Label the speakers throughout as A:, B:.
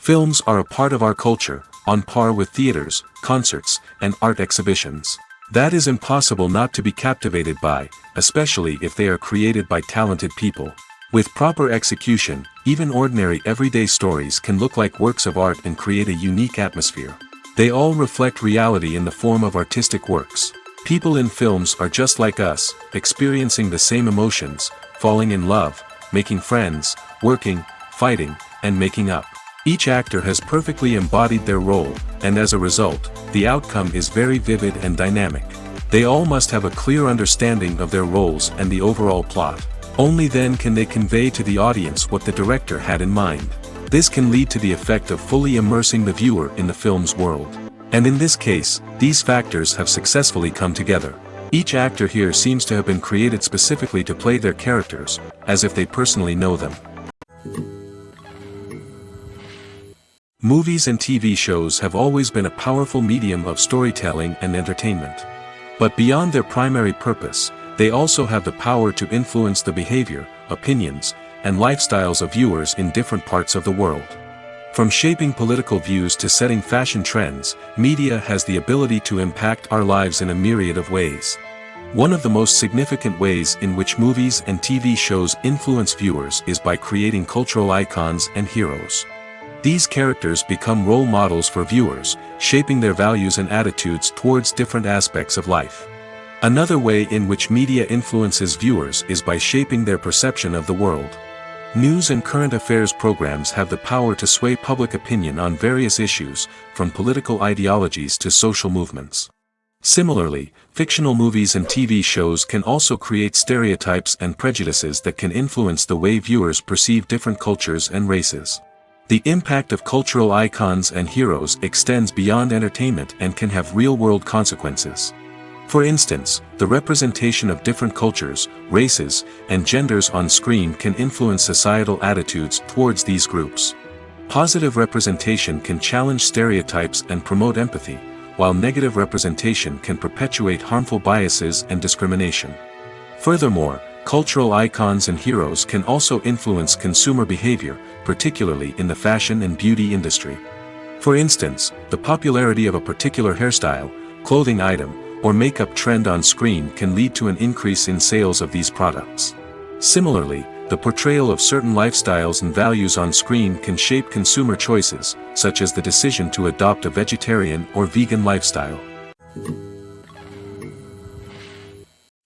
A: Films are a part of our culture, on par with theaters, concerts, and art exhibitions. That is impossible not to be captivated by, especially if they are created by talented people. With proper execution, even ordinary everyday stories can look like works of art and create a unique atmosphere. They all reflect reality in the form of artistic works. People in films are just like us, experiencing the same emotions, falling in love, making friends, working, fighting, and making up. Each actor has perfectly embodied their role, and as a result, the outcome is very vivid and dynamic. They all must have a clear understanding of their roles and the overall plot. Only then can they convey to the audience what the director had in mind. This can lead to the effect of fully immersing the viewer in the film's world. And in this case, these factors have successfully come together. Each actor here seems to have been created specifically to play their characters, as if they personally know them. Movies and TV shows have always been a powerful medium of storytelling and entertainment. But beyond their primary purpose, they also have the power to influence the behavior, opinions, and lifestyles of viewers in different parts of the world. From shaping political views to setting fashion trends, media has the ability to impact our lives in a myriad of ways. One of the most significant ways in which movies and TV shows influence viewers is by creating cultural icons and heroes. These characters become role models for viewers, shaping their values and attitudes towards different aspects of life. Another way in which media influences viewers is by shaping their perception of the world. News and current affairs programs have the power to sway public opinion on various issues, from political ideologies to social movements. Similarly, fictional movies and TV shows can also create stereotypes and prejudices that can influence the way viewers perceive different cultures and races. The impact of cultural icons and heroes extends beyond entertainment and can have real-world consequences. For instance, the representation of different cultures, races, and genders on screen can influence societal attitudes towards these groups. Positive representation can challenge stereotypes and promote empathy, while negative representation can perpetuate harmful biases and discrimination. Furthermore, cultural icons and heroes can also influence consumer behavior, particularly in the fashion and beauty industry. For instance, the popularity of a particular hairstyle, clothing item, or makeup trend on screen can lead to an increase in sales of these products. Similarly, the portrayal of certain lifestyles and values on screen can shape consumer choices, such as the decision to adopt a vegetarian or vegan lifestyle.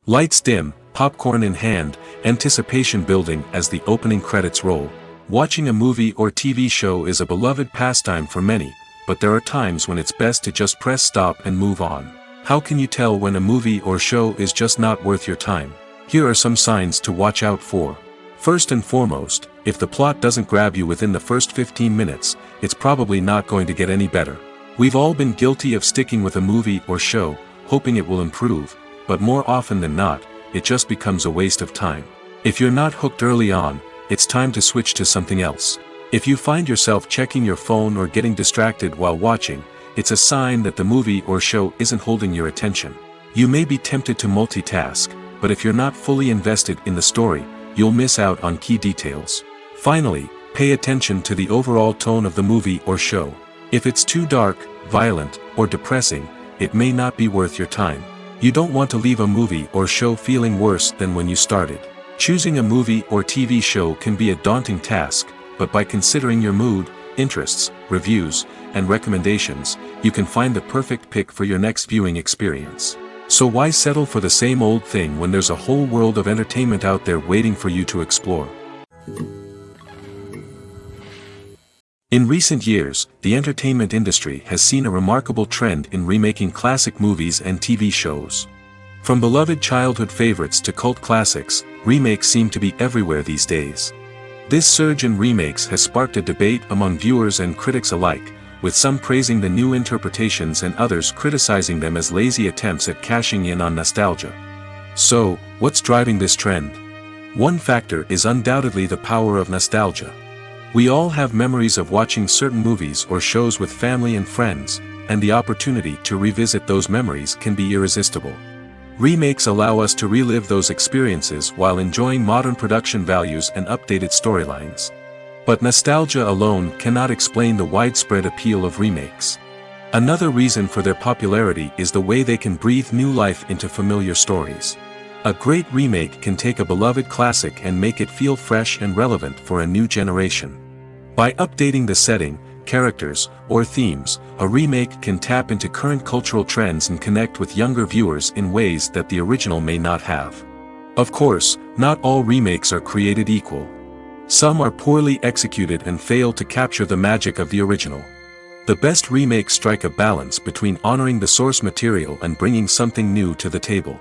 A: Lights dim, popcorn in hand, anticipation building as the opening credits roll. Watching a movie or TV show is a beloved pastime for many, but there are times when it's best to just press stop and move on. How can you tell when a movie or show is just not worth your time? Here are some signs to watch out for. First and foremost, if the plot doesn't grab you within the first 15 minutes, it's probably not going to get any better. We've all been guilty of sticking with a movie or show, hoping it will improve, but more often than not, it just becomes a waste of time. If you're not hooked early on, it's time to switch to something else. If you find yourself checking your phone or getting distracted while watching, it's a sign that the movie or show isn't holding your attention. You may be tempted to multitask, but if you're not fully invested in the story, you'll miss out on key details. Finally, pay attention to the overall tone of the movie or show. If it's too dark, violent, or depressing, it may not be worth your time. You don't want to leave a movie or show feeling worse than when you started. Choosing a movie or TV show can be a daunting task, but by considering your mood, interests, reviews, and recommendations, you can find the perfect pick for your next viewing experience. So why settle for the same old thing when there's a whole world of entertainment out there waiting for you to explore? In recent years, the entertainment industry has seen a remarkable trend in remaking classic movies and TV shows. From beloved childhood favorites to cult classics, remakes seem to be everywhere these days. This surge in remakes has sparked a debate among viewers and critics alike, with some praising the new interpretations and others criticizing them as lazy attempts at cashing in on nostalgia. So, what's driving this trend? One factor is undoubtedly the power of nostalgia. We all have memories of watching certain movies or shows with family and friends, and the opportunity to revisit those memories can be irresistible. Remakes allow us to relive those experiences while enjoying modern production values and updated storylines. But nostalgia alone cannot explain the widespread appeal of remakes. Another reason for their popularity is the way they can breathe new life into familiar stories. A great remake can take a beloved classic and make it feel fresh and relevant for a new generation. By updating the setting, characters, or themes, a remake can tap into current cultural trends and connect with younger viewers in ways that the original may not have. Of course, not all remakes are created equal. Some are poorly executed and fail to capture the magic of the original. The best remakes strike a balance between honoring the source material and bringing something new to the table.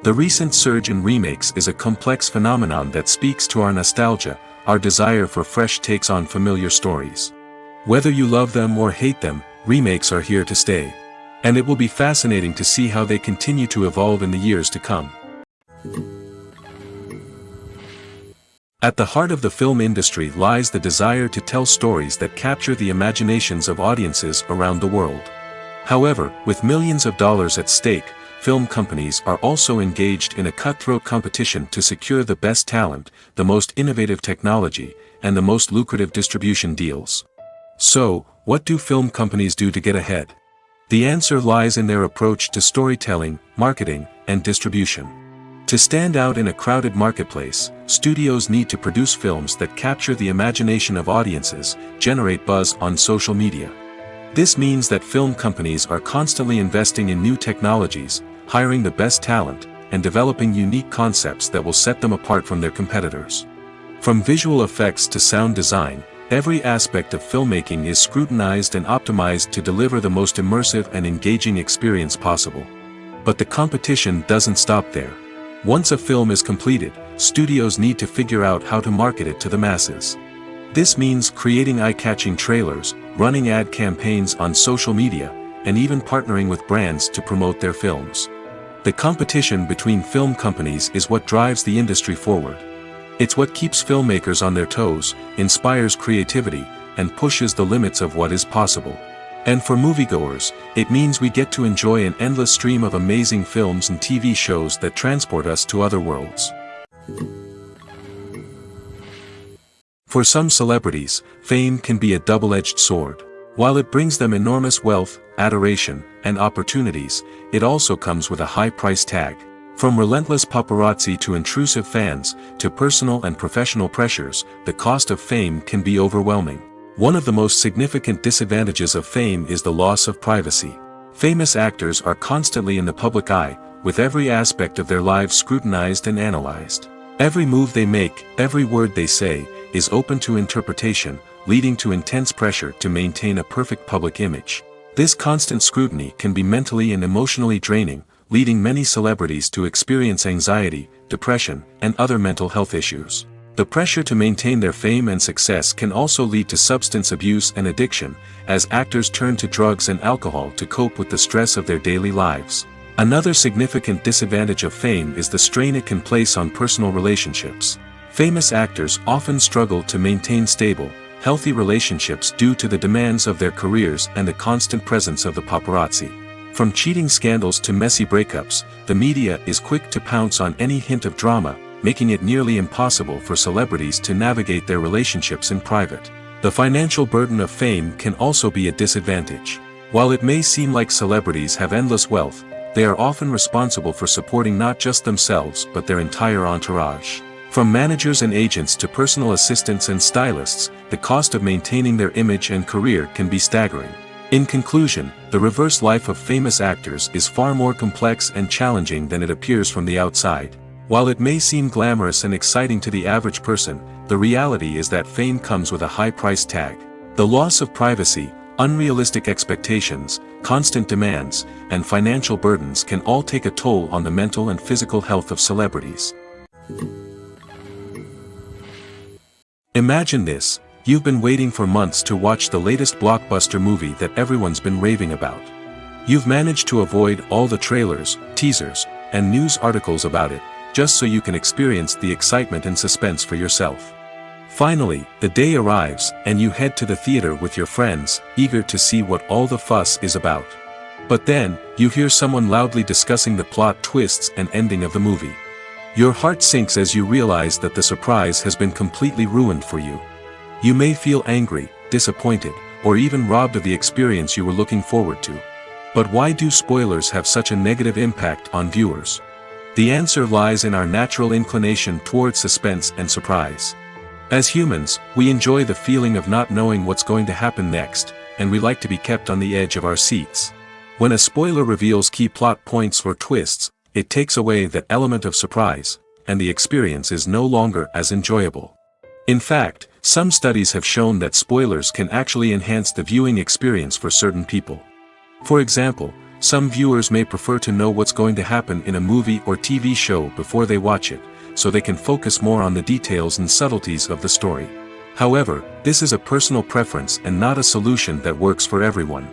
A: The recent surge in remakes is a complex phenomenon that speaks to our nostalgia, our desire for fresh takes on familiar stories. Whether you love them or hate them, remakes are here to stay. And it will be fascinating to see how they continue to evolve in the years to come. At the heart of the film industry lies the desire to tell stories that capture the imaginations of audiences around the world. However, with millions of dollars at stake, film companies are also engaged in a cutthroat competition to secure the best talent, the most innovative technology, and the most lucrative distribution deals. So, what do film companies do to get ahead? The answer lies in their approach to storytelling, marketing, and distribution. To stand out in a crowded marketplace, studios need to produce films that capture the imagination of audiences, generate buzz on social media. This means that film companies are constantly investing in new technologies, hiring the best talent, and developing unique concepts that will set them apart from their competitors. From visual effects to sound design, every aspect of filmmaking is scrutinized and optimized to deliver the most immersive and engaging experience possible. But the competition doesn't stop there. Once a film is completed, studios need to figure out how to market it to the masses. This means creating eye-catching trailers, running ad campaigns on social media, and even partnering with brands to promote their films. The competition between film companies is what drives the industry forward. It's what keeps filmmakers on their toes, inspires creativity, and pushes the limits of what is possible. And for moviegoers, it means we get to enjoy an endless stream of amazing films and TV shows that transport us to other worlds. For some celebrities, fame can be a double-edged sword. While it brings them enormous wealth, adoration, and opportunities, it also comes with a high price tag. From relentless paparazzi to intrusive fans, to personal and professional pressures, the cost of fame can be overwhelming. One of the most significant disadvantages of fame is the loss of privacy. Famous actors are constantly in the public eye, with every aspect of their lives scrutinized and analyzed. Every move they make, every word they say, is open to interpretation, leading to intense pressure to maintain a perfect public image. This constant scrutiny can be mentally and emotionally draining, leading many celebrities to experience anxiety, depression, and other mental health issues. The pressure to maintain their fame and success can also lead to substance abuse and addiction, as actors turn to drugs and alcohol to cope with the stress of their daily lives. Another significant disadvantage of fame is the strain it can place on personal relationships. Famous actors often struggle to maintain stable, healthy relationships due to the demands of their careers and the constant presence of the paparazzi. From cheating scandals to messy breakups, the media is quick to pounce on any hint of drama, making it nearly impossible for celebrities to navigate their relationships in private. The financial burden of fame can also be a disadvantage. While it may seem like celebrities have endless wealth, they are often responsible for supporting not just themselves but their entire entourage. From managers and agents to personal assistants and stylists, the cost of maintaining their image and career can be staggering. In conclusion, the reverse life of famous actors is far more complex and challenging than it appears from the outside. While it may seem glamorous and exciting to the average person, the reality is that fame comes with a high price tag. The loss of privacy, unrealistic expectations, constant demands, and financial burdens can all take a toll on the mental and physical health of celebrities. Imagine this: you've been waiting for months to watch the latest blockbuster movie that everyone's been raving about. You've managed to avoid all the trailers, teasers, and news articles about it, just so you can experience the excitement and suspense for yourself. Finally, the day arrives, and you head to the theater with your friends, eager to see what all the fuss is about. But then, you hear someone loudly discussing the plot twists and ending of the movie. Your heart sinks as you realize that the surprise has been completely ruined for you. You may feel angry, disappointed, or even robbed of the experience you were looking forward to. But why do spoilers have such a negative impact on viewers? The answer lies in our natural inclination towards suspense and surprise. As humans, we enjoy the feeling of not knowing what's going to happen next, and we like to be kept on the edge of our seats. When a spoiler reveals key plot points or twists, it takes away that element of surprise, and the experience is no longer as enjoyable. In fact, some studies have shown that spoilers can actually enhance the viewing experience for certain people. For example, some viewers may prefer to know what's going to happen in a movie or TV show before they watch it, so they can focus more on the details and subtleties of the story. However, this is a personal preference and not a solution that works for everyone.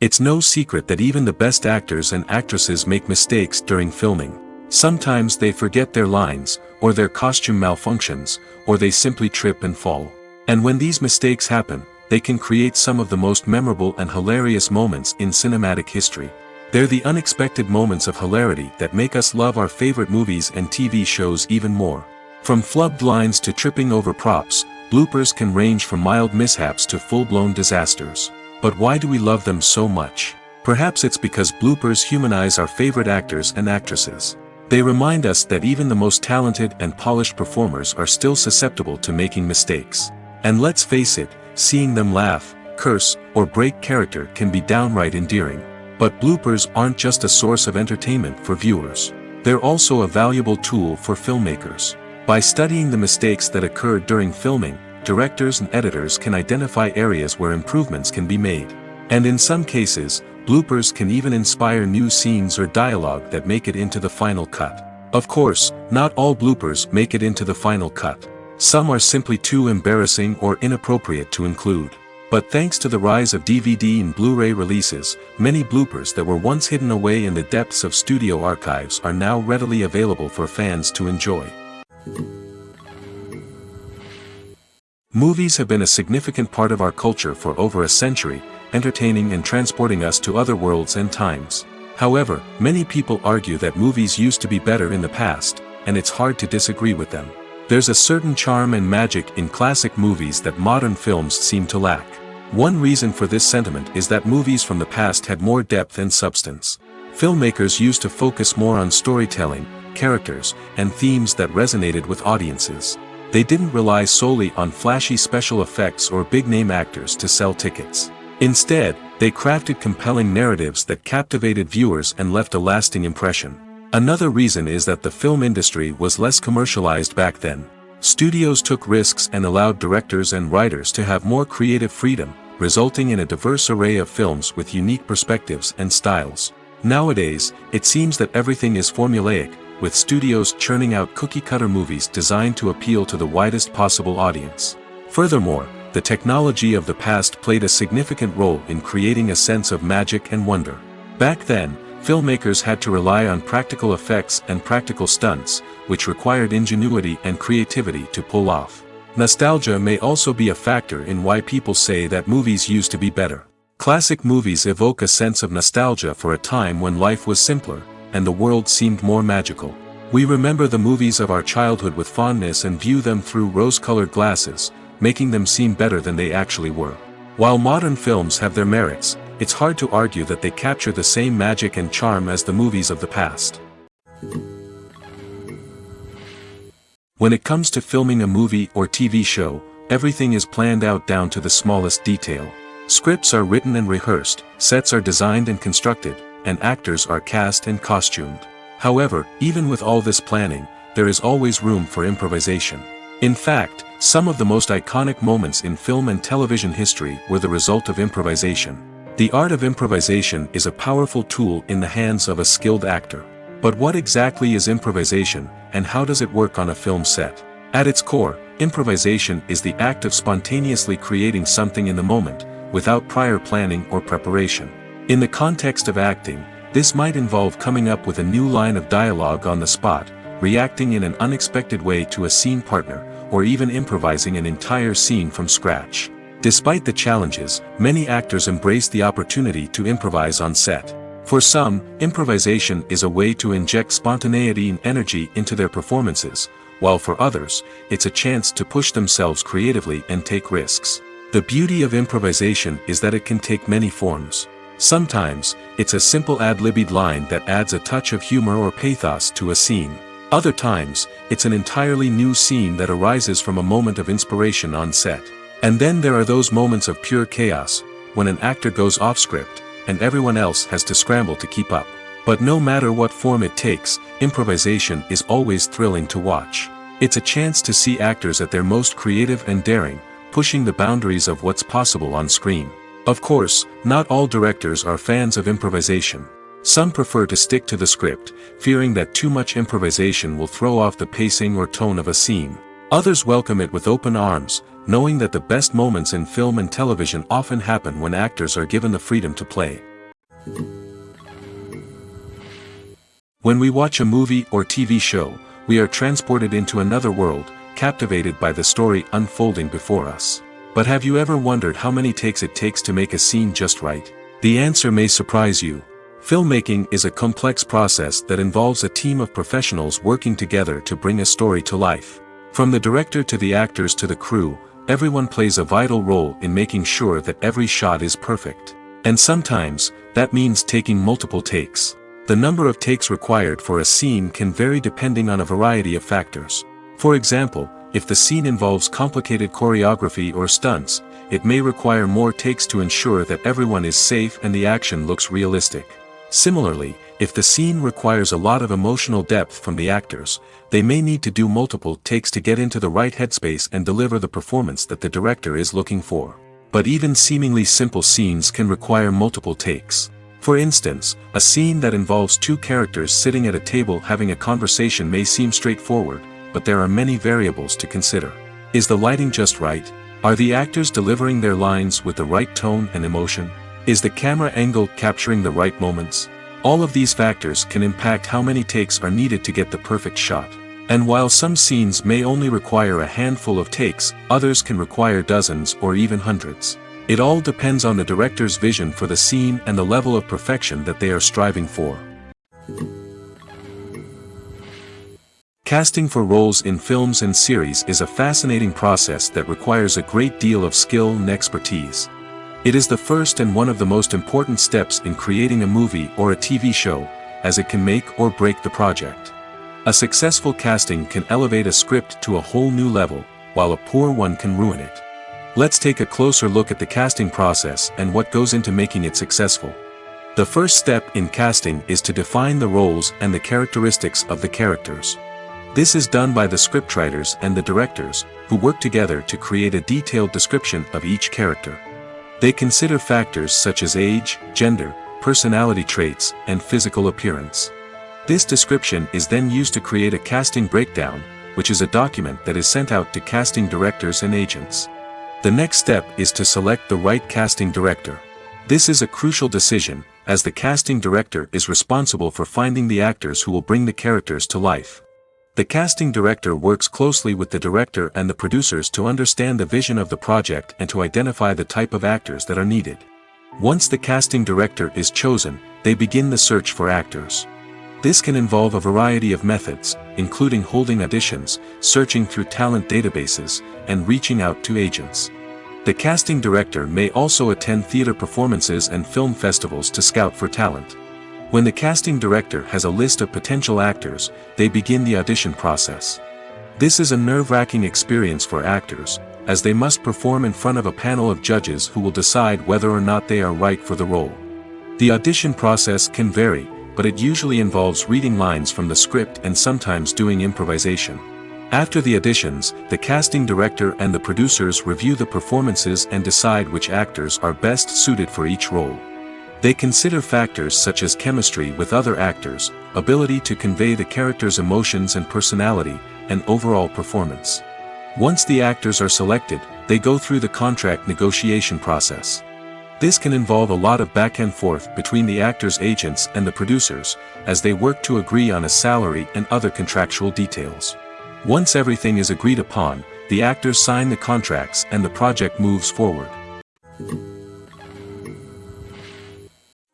A: It's no secret that even the best actors and actresses make mistakes during filming. Sometimes they forget their lines, or their costume malfunctions, or they simply trip and fall. And when these mistakes happen, they can create some of the most memorable and hilarious moments in cinematic history. They're the unexpected moments of hilarity that make us love our favorite movies and TV shows even more. From flubbed lines to tripping over props, bloopers can range from mild mishaps to full-blown disasters. But why do we love them so much? Perhaps it's because bloopers humanize our favorite actors and actresses. They remind us that even the most talented and polished performers are still susceptible to making mistakes. And let's face it, seeing them laugh, curse, or break character can be downright endearing. But bloopers aren't just a source of entertainment for viewers. They're also a valuable tool for filmmakers. By studying the mistakes that occurred during filming, directors and editors can identify areas where improvements can be made. And in some cases, bloopers can even inspire new scenes or dialogue that make it into the final cut. Of course, not all bloopers make it into the final cut. Some are simply too embarrassing or inappropriate to include. But thanks to the rise of DVD and Blu-ray releases, many bloopers that were once hidden away in the depths of studio archives are now readily available for fans to enjoy. Movies have been a significant part of our culture for over a century, entertaining and transporting us to other worlds and times. However, many people argue that movies used to be better in the past, and it's hard to disagree with them. There's a certain charm and magic in classic movies that modern films seem to lack. One reason for this sentiment is that movies from the past had more depth and substance. Filmmakers used to focus more on storytelling, characters, and themes that resonated with audiences. They didn't rely solely on flashy special effects or big-name actors to sell tickets. Instead, they crafted compelling narratives that captivated viewers and left a lasting impression. Another reason is that the film industry was less commercialized back then. Studios took risks and allowed directors and writers to have more creative freedom, resulting in a diverse array of films with unique perspectives and styles. Nowadays, it seems that everything is formulaic, with studios churning out cookie-cutter movies designed to appeal to the widest possible audience. Furthermore, the technology of the past played a significant role in creating a sense of magic and wonder. Back then, filmmakers had to rely on practical effects and practical stunts, which required ingenuity and creativity to pull off. Nostalgia may also be a factor in why people say that movies used to be better. Classic movies evoke a sense of nostalgia for a time when life was simpler, and the world seemed more magical. We remember the movies of our childhood with fondness and view them through rose-colored glasses, making them seem better than they actually were. While modern films have their merits, it's hard to argue that they capture the same magic and charm as the movies of the past. When it comes to filming a movie or TV show, everything is planned out down to the smallest detail. Scripts are written and rehearsed, sets are designed and constructed, and actors are cast and costumed. However, even with all this planning, there is always room for improvisation. In fact, some of the most iconic moments in film and television history were the result of improvisation. The art of improvisation is a powerful tool in the hands of a skilled actor. But what exactly is improvisation, and how does it work on a film set? At its core, improvisation is the act of spontaneously creating something in the moment, without prior planning or preparation. In the context of acting, this might involve coming up with a new line of dialogue on the spot, reacting in an unexpected way to a scene partner, or even improvising an entire scene from scratch. Despite the challenges, many actors embrace the opportunity to improvise on set. For some, improvisation is a way to inject spontaneity and energy into their performances, while for others, it's a chance to push themselves creatively and take risks. The beauty of improvisation is that it can take many forms. Sometimes, it's a simple ad-libbed line that adds a touch of humor or pathos to a scene. Other times, it's an entirely new scene that arises from a moment of inspiration on set. And then there are those moments of pure chaos, when an actor goes off script, and everyone else has to scramble to keep up. But no matter what form it takes, improvisation is always thrilling to watch. It's a chance to see actors at their most creative and daring, pushing the boundaries of what's possible on screen. Of course, not all directors are fans of improvisation. Some prefer to stick to the script, fearing that too much improvisation will throw off the pacing or tone of a scene. Others welcome it with open arms, knowing that the best moments in film and television often happen when actors are given the freedom to play. When we watch a movie or TV show, we are transported into another world, captivated by the story unfolding before us. But have you ever wondered how many takes it takes to make a scene just right? The answer may surprise you. Filmmaking is a complex process that involves a team of professionals working together to bring a story to life. From the director to the actors to the crew, everyone plays a vital role in making sure that every shot is perfect. And sometimes, that means taking multiple takes. The number of takes required for a scene can vary depending on a variety of factors. For example, if the scene involves complicated choreography or stunts, it may require more takes to ensure that everyone is safe and the action looks realistic. Similarly, if the scene requires a lot of emotional depth from the actors, they may need to do multiple takes to get into the right headspace and deliver the performance that the director is looking for. But even seemingly simple scenes can require multiple takes. For instance, a scene that involves two characters sitting at a table having a conversation may seem straightforward, but there are many variables to consider. Is the lighting just right? Are the actors delivering their lines with the right tone and emotion? Is the camera angle capturing the right moments? All of these factors can impact how many takes are needed to get the perfect shot. And while some scenes may only require a handful of takes, others can require dozens or even hundreds. It all depends on the director's vision for the scene and the level of perfection that they are striving for. Casting for roles in films and series is a fascinating process that requires a great deal of skill and expertise. It is the first and one of the most important steps in creating a movie or a TV show, as it can make or break the project. A successful casting can elevate a script to a whole new level, while a poor one can ruin it. Let's take a closer look at the casting process and what goes into making it successful. The first step in casting is to define the roles and the characteristics of the characters. This is done by the scriptwriters and the directors, who work together to create a detailed description of each character. They consider factors such as age, gender, personality traits, and physical appearance. This description is then used to create a casting breakdown, which is a document that is sent out to casting directors and agents. The next step is to select the right casting director. This is a crucial decision, as the casting director is responsible for finding the actors who will bring the characters to life. The casting director works closely with the director and the producers to understand the vision of the project and to identify the type of actors that are needed. Once the casting director is chosen, they begin the search for actors. This can involve a variety of methods, including holding auditions, searching through talent databases, and reaching out to agents. The casting director may also attend theater performances and film festivals to scout for talent. When the casting director has a list of potential actors, they begin the audition process. This is a nerve-wracking experience for actors, as they must perform in front of a panel of judges who will decide whether or not they are right for the role. The audition process can vary, but it usually involves reading lines from the script and sometimes doing improvisation. After the auditions, the casting director and the producers review the performances and decide which actors are best suited for each role. They consider factors such as chemistry with other actors, ability to convey the character's emotions and personality, and overall performance. Once the actors are selected, they go through the contract negotiation process. This can involve a lot of back and forth between the actors' agents and the producers, as they work to agree on a salary and other contractual details. Once everything is agreed upon, the actors sign the contracts and the project moves forward.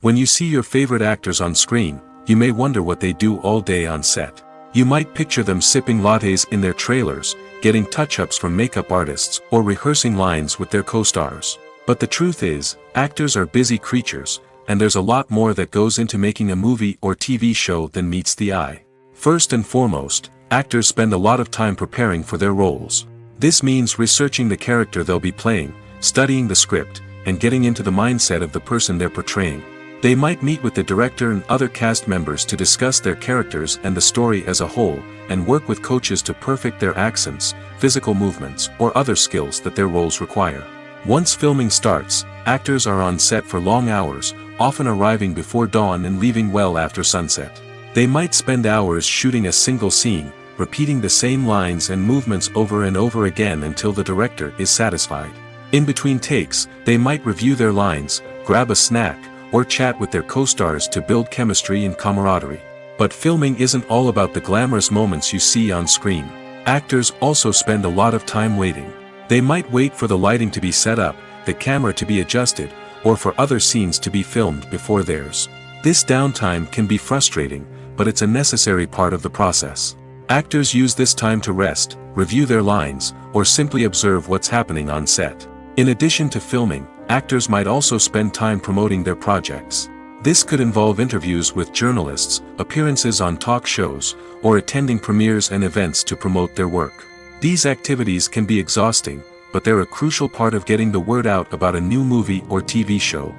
A: When you see your favorite actors on screen, you may wonder what they do all day on set. You might picture them sipping lattes in their trailers, getting touch-ups from makeup artists, or rehearsing lines with their co-stars. But the truth is, actors are busy creatures, and there's a lot more that goes into making a movie or TV show than meets the eye. First and foremost, actors spend a lot of time preparing for their roles. This means researching the character they'll be playing, studying the script, and getting into the mindset of the person they're portraying. They might meet with the director and other cast members to discuss their characters and the story as a whole, and work with coaches to perfect their accents, physical movements, or other skills that their roles require. Once filming starts, actors are on set for long hours, often arriving before dawn and leaving well after sunset. They might spend hours shooting a single scene, repeating the same lines and movements over and over again until the director is satisfied. In between takes, they might review their lines, grab a snack, or chat with their co-stars to build chemistry and camaraderie. But filming isn't all about the glamorous moments you see on screen. Actors also spend a lot of time waiting. They might wait for the lighting to be set up, the camera to be adjusted, or for other scenes to be filmed before theirs. This downtime can be frustrating, but it's a necessary part of the process. Actors use this time to rest, review their lines, or simply observe what's happening on set. In addition to filming, actors might also spend time promoting their projects. This could involve interviews with journalists, appearances on talk shows, or attending premieres and events to promote their work. These activities can be exhausting, but they're a crucial part of getting the word out about a new movie or TV show.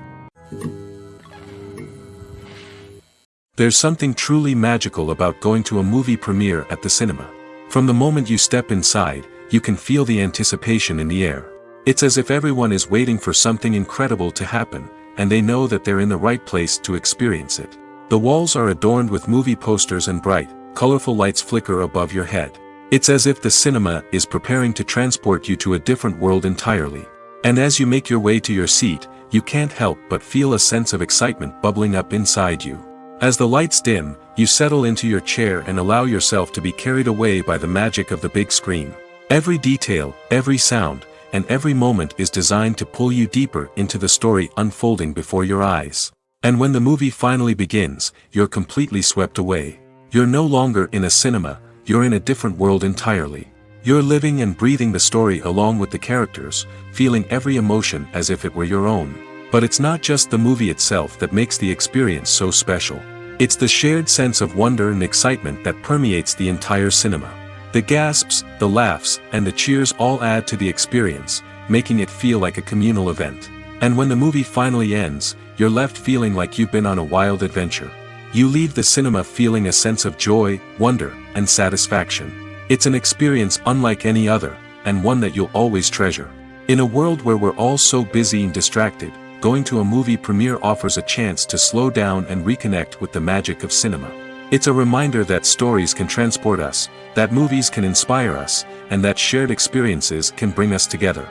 A: There's something truly magical about going to a movie premiere at the cinema. From the moment you step inside, you can feel the anticipation in the air. It's as if everyone is waiting for something incredible to happen, and they know that they're in the right place to experience it. The walls are adorned with movie posters and bright, colorful lights flicker above your head. It's as if the cinema is preparing to transport you to a different world entirely. And as you make your way to your seat, you can't help but feel a sense of excitement bubbling up inside you. As the lights dim, you settle into your chair and allow yourself to be carried away by the magic of the big screen. Every detail, every sound, and every moment is designed to pull you deeper into the story unfolding before your eyes. And when the movie finally begins, you're completely swept away. You're no longer in a cinema, you're in a different world entirely. You're living and breathing the story along with the characters, feeling every emotion as if it were your own. But it's not just the movie itself that makes the experience so special. It's the shared sense of wonder and excitement that permeates the entire cinema. The gasps, the laughs, and the cheers all add to the experience, making it feel like a communal event. And when the movie finally ends, you're left feeling like you've been on a wild adventure. You leave the cinema feeling a sense of joy, wonder, and satisfaction. It's an experience unlike any other, and one that you'll always treasure. In a world where we're all so busy and distracted, going to a movie premiere offers a chance to slow down and reconnect with the magic of cinema. It's a reminder that stories can transport us, that movies can inspire us, and that shared experiences can bring us together.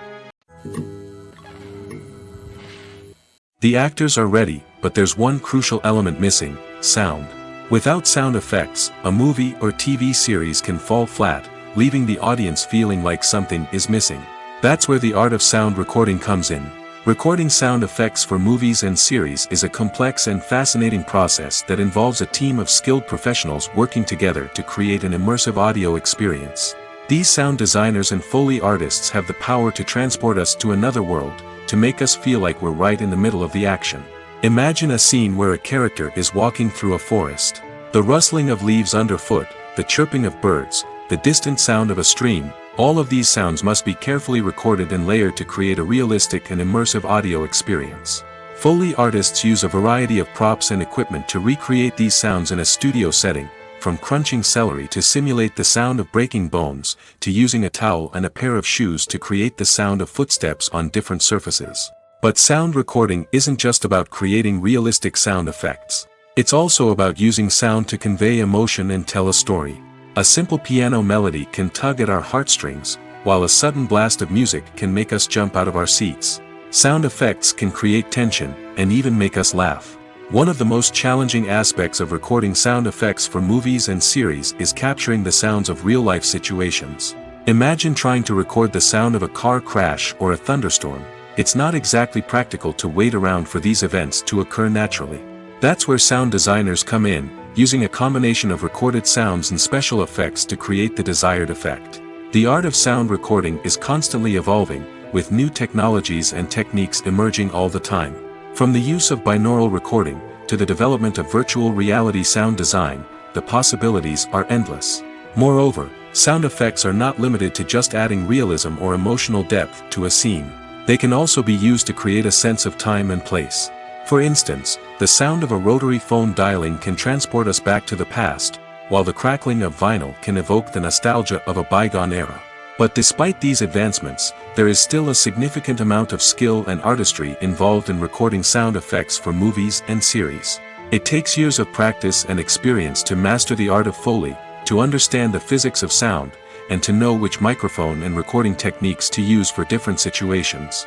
A: The actors are ready, but there's one crucial element missing: sound. Without sound effects, a movie or TV series can fall flat, leaving the audience feeling like something is missing. That's where the art of sound recording comes in. Recording sound effects for movies and series is a complex and fascinating process that involves a team of skilled professionals working together to create an immersive audio experience. These sound designers and Foley artists have the power to transport us to another world, to make us feel like we're right in the middle of the action. Imagine a scene where a character is walking through a forest. The rustling of leaves underfoot, the chirping of birds, the distant sound of a stream, all of these sounds must be carefully recorded and layered to create a realistic and immersive audio experience. Foley artists use a variety of props and equipment to recreate these sounds in a studio setting, from crunching celery to simulate the sound of breaking bones, to using a towel and a pair of shoes to create the sound of footsteps on different surfaces. But sound recording isn't just about creating realistic sound effects. It's also about using sound to convey emotion and tell a story. A simple piano melody can tug at our heartstrings, while a sudden blast of music can make us jump out of our seats. Sound effects can create tension, and even make us laugh. One of the most challenging aspects of recording sound effects for movies and series is capturing the sounds of real-life situations. Imagine trying to record the sound of a car crash or a thunderstorm. It's not exactly practical to wait around for these events to occur naturally. That's where sound designers come in, using a combination of recorded sounds and special effects to create the desired effect. The art of sound recording is constantly evolving, with new technologies and techniques emerging all the time. From the use of binaural recording, to the development of virtual reality sound design, the possibilities are endless. Moreover, sound effects are not limited to just adding realism or emotional depth to a scene. They can also be used to create a sense of time and place. For instance, the sound of a rotary phone dialing can transport us back to the past, while the crackling of vinyl can evoke the nostalgia of a bygone era. But despite these advancements, there is still a significant amount of skill and artistry involved in recording sound effects for movies and series. It takes years of practice and experience to master the art of Foley, to understand the physics of sound, and to know which microphone and recording techniques to use for different situations.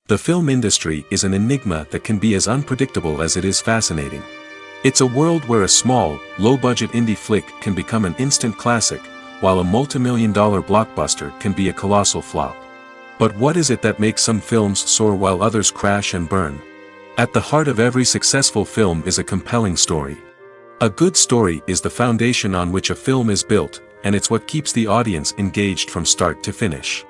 A: The film industry is an enigma that can be as unpredictable as it is fascinating. It's a world where a small, low-budget indie flick can become an instant classic, while a multi-million-dollar blockbuster can be a colossal flop. But what is it that makes some films soar while others crash and burn? At the heart of every successful film is a compelling story. A good story is the foundation on which a film is built, and it's what keeps the audience engaged from start to finish.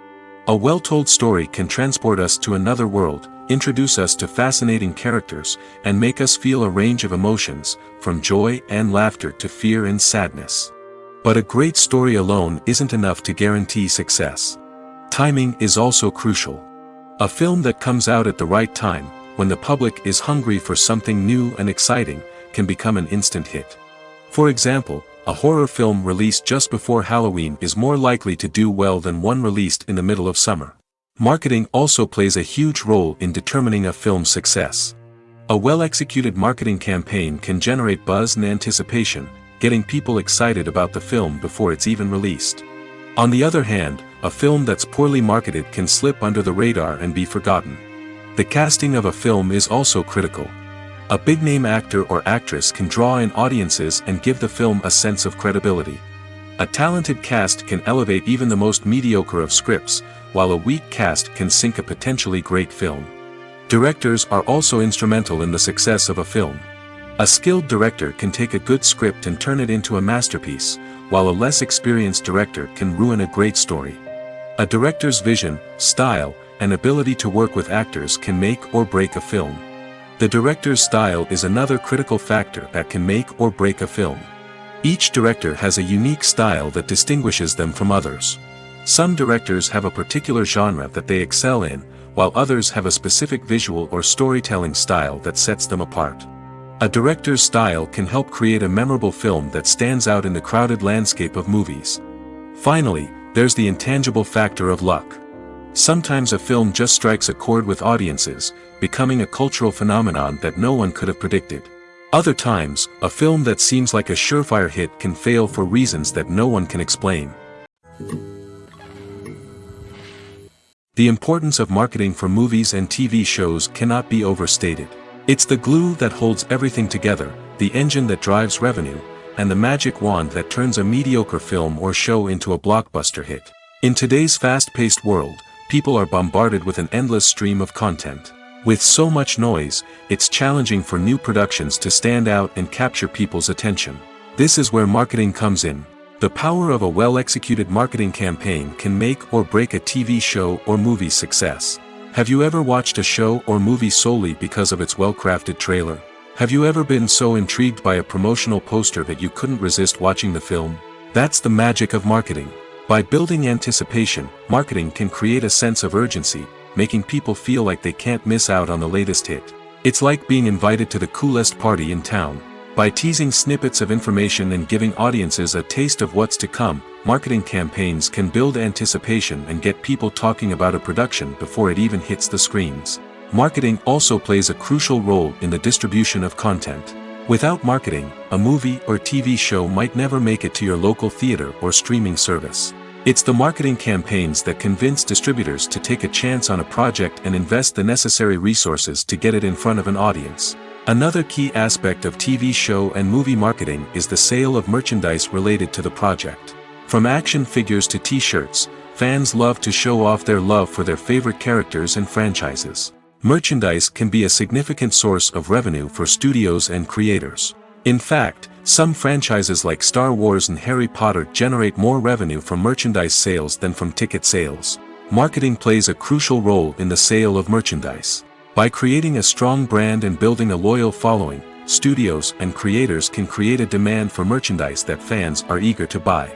A: A well-told story can transport us to another world, introduce us to fascinating characters, and make us feel a range of emotions, from joy and laughter to fear and sadness. But a great story alone isn't enough to guarantee success. Timing is also crucial. A film that comes out at the right time, when the public is hungry for something new and exciting, can become an instant hit. For example, a horror film released just before Halloween is more likely to do well than one released in the middle of summer. Marketing also plays a huge role in determining a film's success. A well-executed marketing campaign can generate buzz and anticipation, getting people excited about the film before it's even released. On the other hand, a film that's poorly marketed can slip under the radar and be forgotten. The casting of a film is also critical. A big-name actor or actress can draw in audiences and give the film a sense of credibility. A talented cast can elevate even the most mediocre of scripts, while a weak cast can sink a potentially great film. Directors are also instrumental in the success of a film. A skilled director can take a good script and turn it into a masterpiece, while a less experienced director can ruin a great story. A director's vision, style, and ability to work with actors can make or break a film. The director's style is another critical factor that can make or break a film. Each director has a unique style that distinguishes them from others. Some directors have a particular genre that they excel in, while others have a specific visual or storytelling style that sets them apart. A director's style can help create a memorable film that stands out in the crowded landscape of movies. Finally, there's the intangible factor of luck. Sometimes a film just strikes a chord with audiences, becoming a cultural phenomenon that no one could have predicted. Other times, a film that seems like a surefire hit can fail for reasons that no one can explain. The importance of marketing for movies and TV shows cannot be overstated. It's the glue that holds everything together, the engine that drives revenue, and the magic wand that turns a mediocre film or show into a blockbuster hit. In today's fast-paced world, people are bombarded with an endless stream of content. With so much noise, it's challenging for new productions to stand out and capture people's attention. This is where marketing comes in. The power of a well-executed marketing campaign can make or break a TV show or movie's success. Have you ever watched a show or movie solely because of its well-crafted trailer? Have you ever been so intrigued by a promotional poster that you couldn't resist watching the film? That's the magic of marketing. By building anticipation, marketing can create a sense of urgency, making people feel like they can't miss out on the latest hit. It's like being invited to the coolest party in town. By teasing snippets of information and giving audiences a taste of what's to come, marketing campaigns can build anticipation and get people talking about a production before it even hits the screens. Marketing also plays a crucial role in the distribution of content. Without marketing, a movie or TV show might never make it to your local theater or streaming service. It's the marketing campaigns that convince distributors to take a chance on a project and invest the necessary resources to get it in front of an audience. Another key aspect of TV show and movie marketing is the sale of merchandise related to the project. From action figures to t-shirts, fans love to show off their love for their favorite characters and franchises. Merchandise can be a significant source of revenue for studios and creators. In fact, some franchises like Star Wars and Harry Potter generate more revenue from merchandise sales than from ticket sales. Marketing plays a crucial role in the sale of merchandise. By creating a strong brand and building a loyal following, studios and creators can create a demand for merchandise that fans are eager to buy.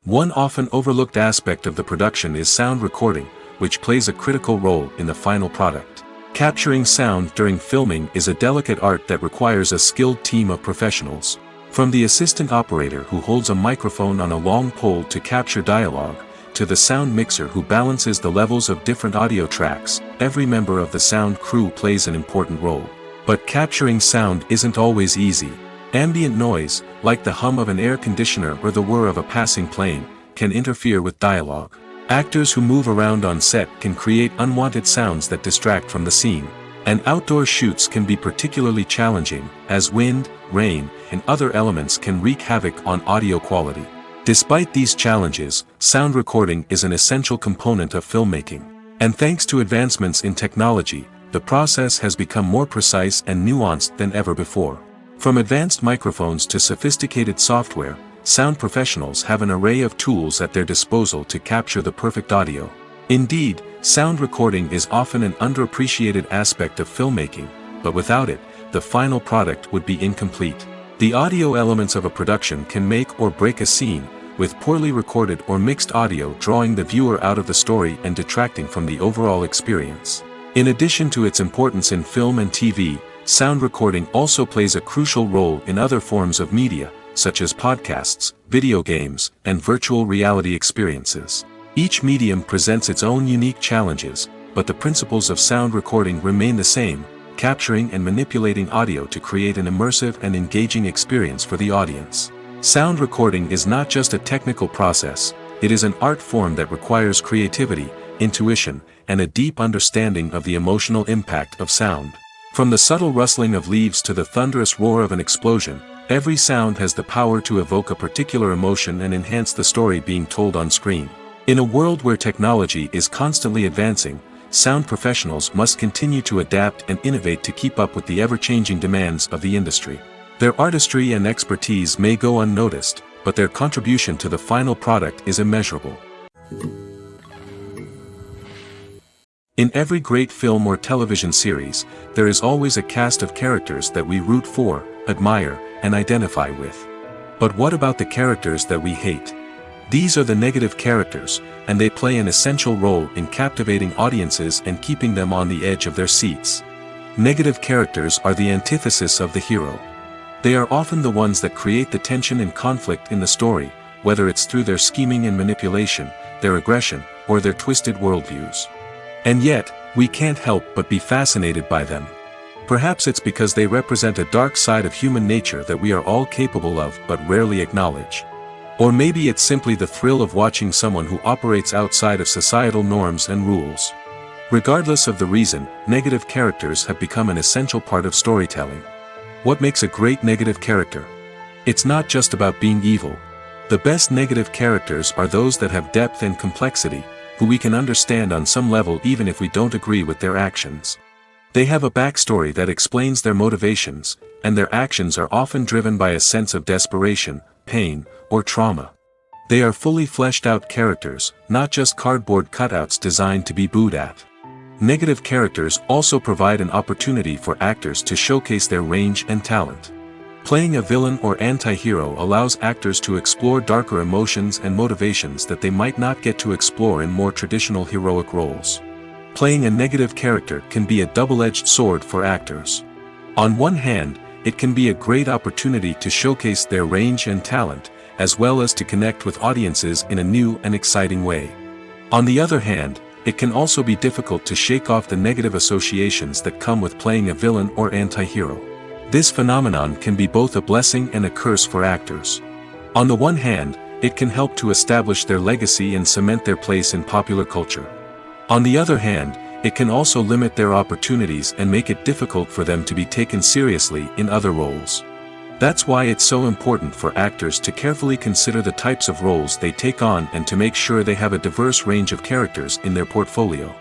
A: One often overlooked aspect of the production is sound recording, which plays a critical role in the final product. Capturing sound during filming is a delicate art that requires a skilled team of professionals. From the assistant operator who holds a microphone on a long pole to capture dialogue, to the sound mixer who balances the levels of different audio tracks, every member of the sound crew plays an important role. But capturing sound isn't always easy. Ambient noise, like the hum of an air conditioner or the whir of a passing plane, can interfere with dialogue. Actors who move around on set can create unwanted sounds that distract from the scene. And outdoor shoots can be particularly challenging, as wind, rain, and other elements can wreak havoc on audio quality. Despite these challenges, sound recording is an essential component of filmmaking. And thanks to advancements in technology, the process has become more precise and nuanced than ever before. From advanced microphones to sophisticated software, sound professionals have an array of tools at their disposal to capture the perfect audio. Indeed, sound recording is often an underappreciated aspect of filmmaking, but without it, the final product would be incomplete. The audio elements of a production can make or break a scene, with poorly recorded or mixed audio drawing the viewer out of the story and detracting from the overall experience. In addition to its importance in film and TV, sound recording also plays a crucial role in other forms of media, such as podcasts, video games, and virtual reality experiences. Each medium presents its own unique challenges, but the principles of sound recording remain the same, capturing and manipulating audio to create an immersive and engaging experience for the audience. Sound recording is not just a technical process, it is an art form that requires creativity, intuition, and a deep understanding of the emotional impact of sound. From the subtle rustling of leaves to the thunderous roar of an explosion, every sound has the power to evoke a particular emotion and enhance the story being told on screen. In a world where technology is constantly advancing, sound professionals must continue to adapt and innovate to keep up with the ever-changing demands of the industry. Their artistry and expertise may go unnoticed, but their contribution to the final product is immeasurable. In every great film or television series, there is always a cast of characters that we root for, admire, and identify with. But what about the characters that we hate? These are the negative characters, and they play an essential role in captivating audiences and keeping them on the edge of their seats. Negative characters are the antithesis of the hero. They are often the ones that create the tension and conflict in the story, whether it's through their scheming and manipulation, their aggression, or their twisted worldviews. And yet, we can't help but be fascinated by them. Perhaps it's because they represent a dark side of human nature that we are all capable of but rarely acknowledge. Or maybe it's simply the thrill of watching someone who operates outside of societal norms and rules. Regardless of the reason, negative characters have become an essential part of storytelling. What makes a great negative character? It's not just about being evil. The best negative characters are those that have depth and complexity, who we can understand on some level even if we don't agree with their actions. They have a backstory that explains their motivations, and their actions are often driven by a sense of desperation, pain, or trauma. They are fully fleshed out characters, not just cardboard cutouts designed to be booed at. Negative characters also provide an opportunity for actors to showcase their range and talent. Playing a villain or anti-hero allows actors to explore darker emotions and motivations that they might not get to explore in more traditional heroic roles. Playing a negative character can be a double-edged sword for actors. On one hand, it can be a great opportunity to showcase their range and talent, as well as to connect with audiences in a new and exciting way. On the other hand, it can also be difficult to shake off the negative associations that come with playing a villain or anti-hero. This phenomenon can be both a blessing and a curse for actors. On the one hand, it can help to establish their legacy and cement their place in popular culture. On the other hand, it can also limit their opportunities and make it difficult for them to be taken seriously in other roles. That's why it's so important for actors to carefully consider the types of roles they take on and to make sure they have a diverse range of characters in their portfolio.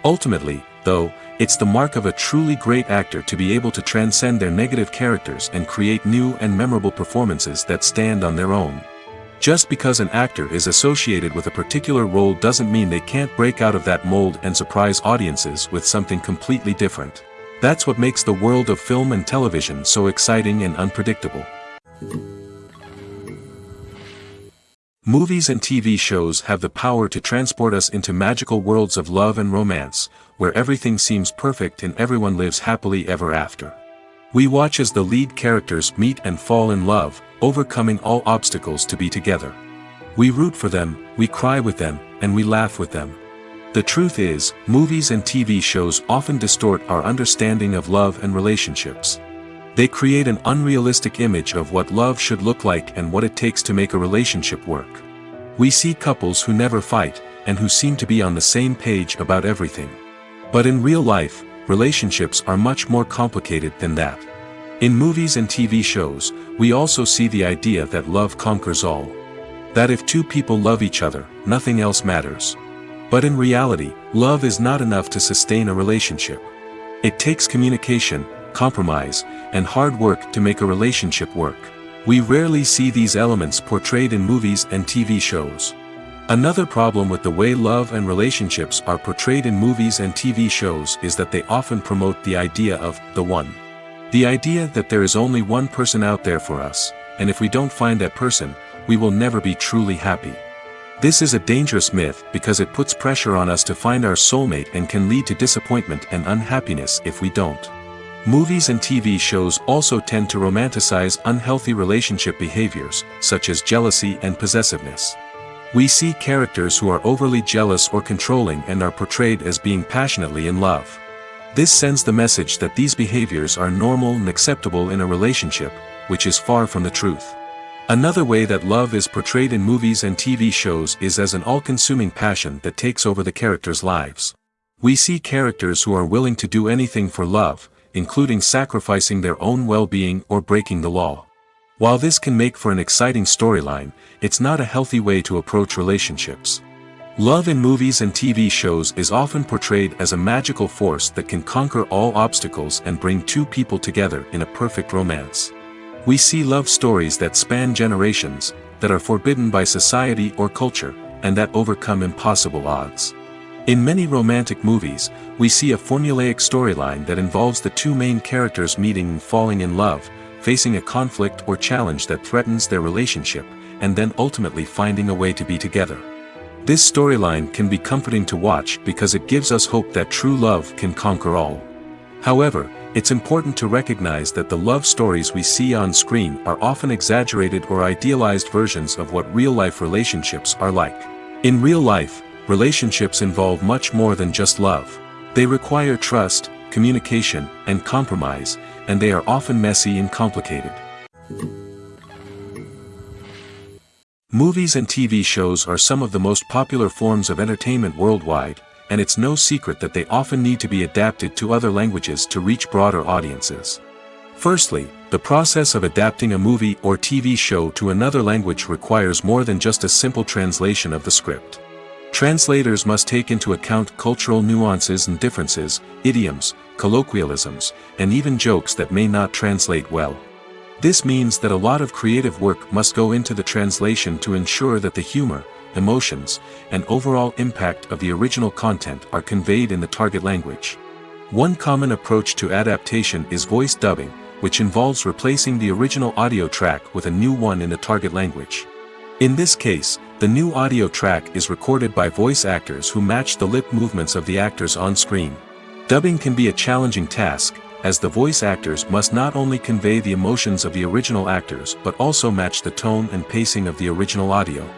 A: Ultimately, though, it's the mark of a truly great actor to be able to transcend their negative characters and create new and memorable performances that stand on their own. Just because an actor is associated with a particular role doesn't mean they can't break out of that mold and surprise audiences with something completely different. That's what makes the world of film and television so exciting and unpredictable. Movies and TV shows have the power to transport us into magical worlds of love and romance, where everything seems perfect and everyone lives happily ever after. We watch as the lead characters meet and fall in love, overcoming all obstacles to be together. We root for them, we cry with them, and we laugh with them. The truth is, movies and TV shows often distort our understanding of love and relationships. They create an unrealistic image of what love should look like and what it takes to make a relationship work. We see couples who never fight, and who seem to be on the same page about everything. But in real life, relationships are much more complicated than that. In movies and TV shows, we also see the idea that love conquers all. That if two people love each other, nothing else matters. But in reality, love is not enough to sustain a relationship. It takes communication, compromise, and hard work to make a relationship work. We rarely see these elements portrayed in movies and TV shows. Another problem with the way love and relationships are portrayed in movies and TV shows is that they often promote the idea of the one. The idea that there is only one person out there for us, and if we don't find that person, we will never be truly happy. This is a dangerous myth because it puts pressure on us to find our soulmate and can lead to disappointment and unhappiness if we don't. Movies and TV shows also tend to romanticize unhealthy relationship behaviors, such as jealousy and possessiveness. We see characters who are overly jealous or controlling and are portrayed as being passionately in love. This sends the message that these behaviors are normal and acceptable in a relationship, which is far from the truth. Another way that love is portrayed in movies and TV shows is as an all-consuming passion that takes over the characters' lives. We see characters who are willing to do anything for love, including sacrificing their own well-being or breaking the law. While this can make for an exciting storyline, it's not a healthy way to approach relationships. Love in movies and TV shows is often portrayed as a magical force that can conquer all obstacles and bring two people together in a perfect romance. We see love stories that span generations, that are forbidden by society or culture, and that overcome impossible odds. In many romantic movies, we see a formulaic storyline that involves the two main characters meeting and falling in love, facing a conflict or challenge that threatens their relationship, and then ultimately finding a way to be together. This storyline can be comforting to watch because it gives us hope that true love can conquer all. However, it's important to recognize that the love stories we see on screen are often exaggerated or idealized versions of what real-life relationships are like. In real life, relationships involve much more than just love. They require trust, communication, and compromise, and they are often messy and complicated. Movies and TV shows are some of the most popular forms of entertainment worldwide, and it's no secret that they often need to be adapted to other languages to reach broader audiences. Firstly, the process of adapting a movie or TV show to another language requires more than just a simple translation of the script. Translators must take into account cultural nuances and differences, idioms, colloquialisms, and even jokes that may not translate well. This means that a lot of creative work must go into the translation to ensure that the humor, emotions, and overall impact of the original content are conveyed in the target language. One common approach to adaptation is voice dubbing, which involves replacing the original audio track with a new one in the target language. In this case, the new audio track is recorded by voice actors who match the lip movements of the actors on screen. Dubbing can be a challenging task, as the voice actors must not only convey the emotions of the original actors but also match the tone and pacing of the original audio.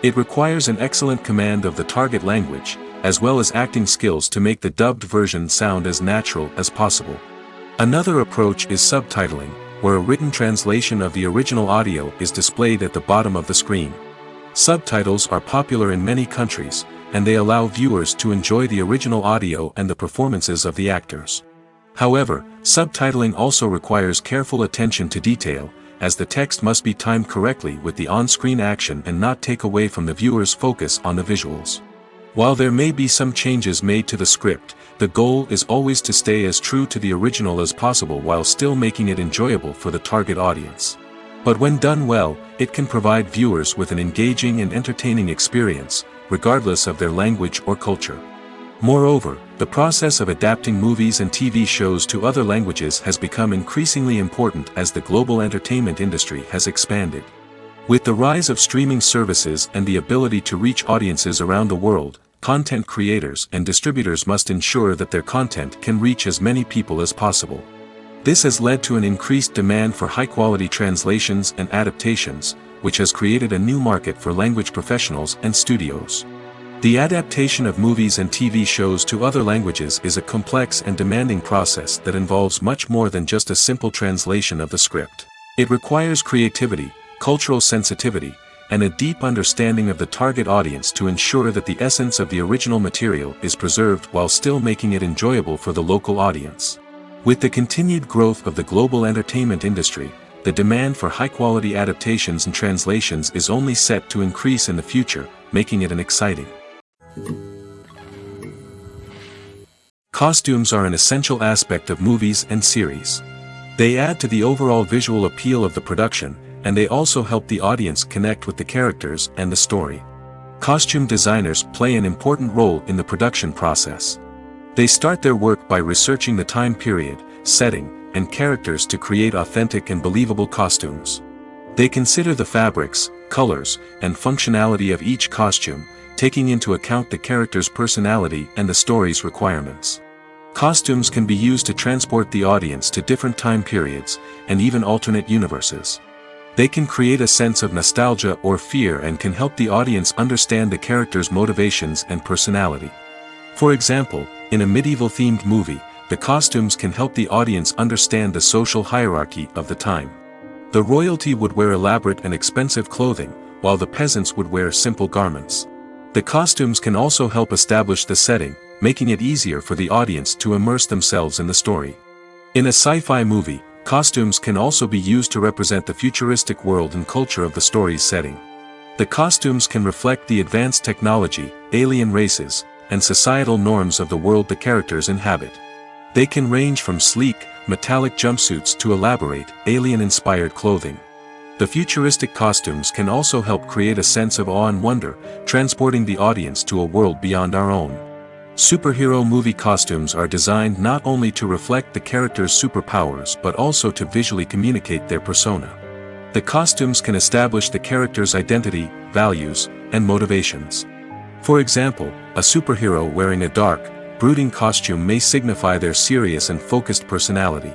A: It requires an excellent command of the target language, as well as acting skills to make the dubbed version sound as natural as possible. Another approach is subtitling, where a written translation of the original audio is displayed at the bottom of the screen. Subtitles are popular in many countries, and they allow viewers to enjoy the original audio and the performances of the actors. However, subtitling also requires careful attention to detail, as the text must be timed correctly with the on-screen action and not take away from the viewer's focus on the visuals. While there may be some changes made to the script, the goal is always to stay as true to the original as possible while still making it enjoyable for the target audience. But when done well, it can provide viewers with an engaging and entertaining experience, regardless of their language or culture. Moreover, the process of adapting movies and TV shows to other languages has become increasingly important as the global entertainment industry has expanded. With the rise of streaming services and the ability to reach audiences around the world, content creators and distributors must ensure that their content can reach as many people as possible. This has led to an increased demand for high-quality translations and adaptations, which has created a new market for language professionals and studios. The adaptation of movies and TV shows to other languages is a complex and demanding process that involves much more than just a simple translation of the script. It requires creativity, cultural sensitivity, and a deep understanding of the target audience to ensure that the essence of the original material is preserved while still making it enjoyable for the local audience. With the continued growth of the global entertainment industry, the demand for high-quality adaptations and translations is only set to increase in the future, making it an exciting. Costumes are an essential aspect of movies and series. They add to the overall visual appeal of the production, and they also help the audience connect with the characters and the story. Costume designers play an important role in the production process. They start their work by researching the time period, setting, and characters to create authentic and believable costumes. They consider the fabrics, colors, and functionality of each costume, taking into account the character's personality and the story's requirements. Costumes can be used to transport the audience to different time periods, and even alternate universes. They can create a sense of nostalgia or fear and can help the audience understand the character's motivations and personality. For example, in a medieval-themed movie, the costumes can help the audience understand the social hierarchy of the time. The royalty would wear elaborate and expensive clothing, while the peasants would wear simple garments. The costumes can also help establish the setting, making it easier for the audience to immerse themselves in the story. In a sci-fi movie, costumes can also be used to represent the futuristic world and culture of the story's setting. The costumes can reflect the advanced technology, alien races, and societal norms of the world the characters inhabit. They can range from sleek, metallic jumpsuits to elaborate, alien-inspired clothing. The futuristic costumes can also help create a sense of awe and wonder, transporting the audience to a world beyond our own. Superhero movie costumes are designed not only to reflect the character's superpowers but also to visually communicate their persona. The costumes can establish the character's identity, values, and motivations. For example, a superhero wearing a dark, brooding costume may signify their serious and focused personality.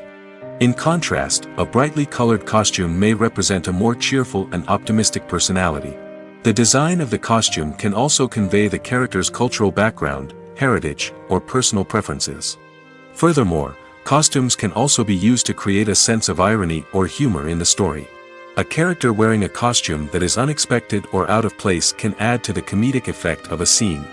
A: In contrast, a brightly colored costume may represent a more cheerful and optimistic personality. The design of the costume can also convey the character's cultural background, heritage, or personal preferences. Furthermore, costumes can also be used to create a sense of irony or humor in the story. A character wearing a costume that is unexpected or out of place can add to the comedic effect of a scene.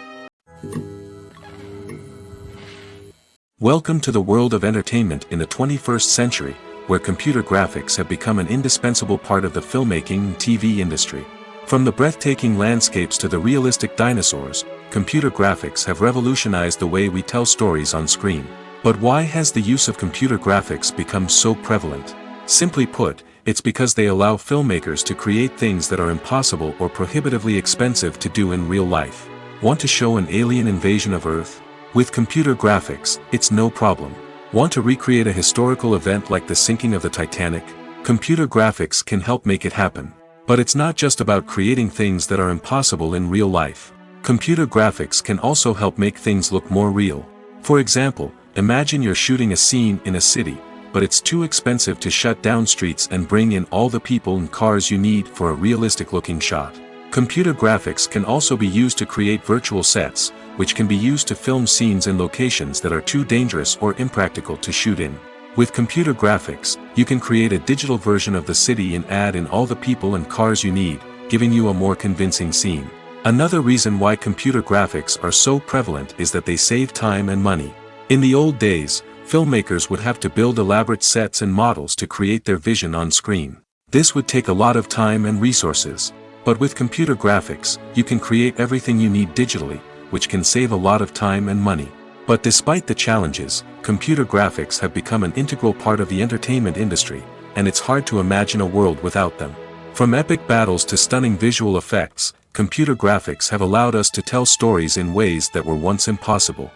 A: Welcome to the world of entertainment in the 21st century, where computer graphics have become an indispensable part of the filmmaking and TV industry. From the breathtaking landscapes to the realistic dinosaurs, computer graphics have revolutionized the way we tell stories on screen. But why has the use of computer graphics become so prevalent? Simply put, it's because they allow filmmakers to create things that are impossible or prohibitively expensive to do in real life. Want to show an alien invasion of Earth? With computer graphics, it's no problem. Want to recreate a historical event like the sinking of the Titanic? Computer graphics can help make it happen. But it's not just about creating things that are impossible in real life. Computer graphics can also help make things look more real. For example, imagine you're shooting a scene in a city, but it's too expensive to shut down streets and bring in all the people and cars you need for a realistic-looking shot. Computer graphics can also be used to create virtual sets, which can be used to film scenes in locations that are too dangerous or impractical to shoot in. With computer graphics, you can create a digital version of the city and add in all the people and cars you need, giving you a more convincing scene. Another reason why computer graphics are so prevalent is that they save time and money. In the old days, filmmakers would have to build elaborate sets and models to create their vision on screen. This would take a lot of time and resources. But with computer graphics, you can create everything you need digitally, which can save a lot of time and money. But despite the challenges, computer graphics have become an integral part of the entertainment industry, and it's hard to imagine a world without them. From epic battles to stunning visual effects, computer graphics have allowed us to tell stories in ways that were once impossible.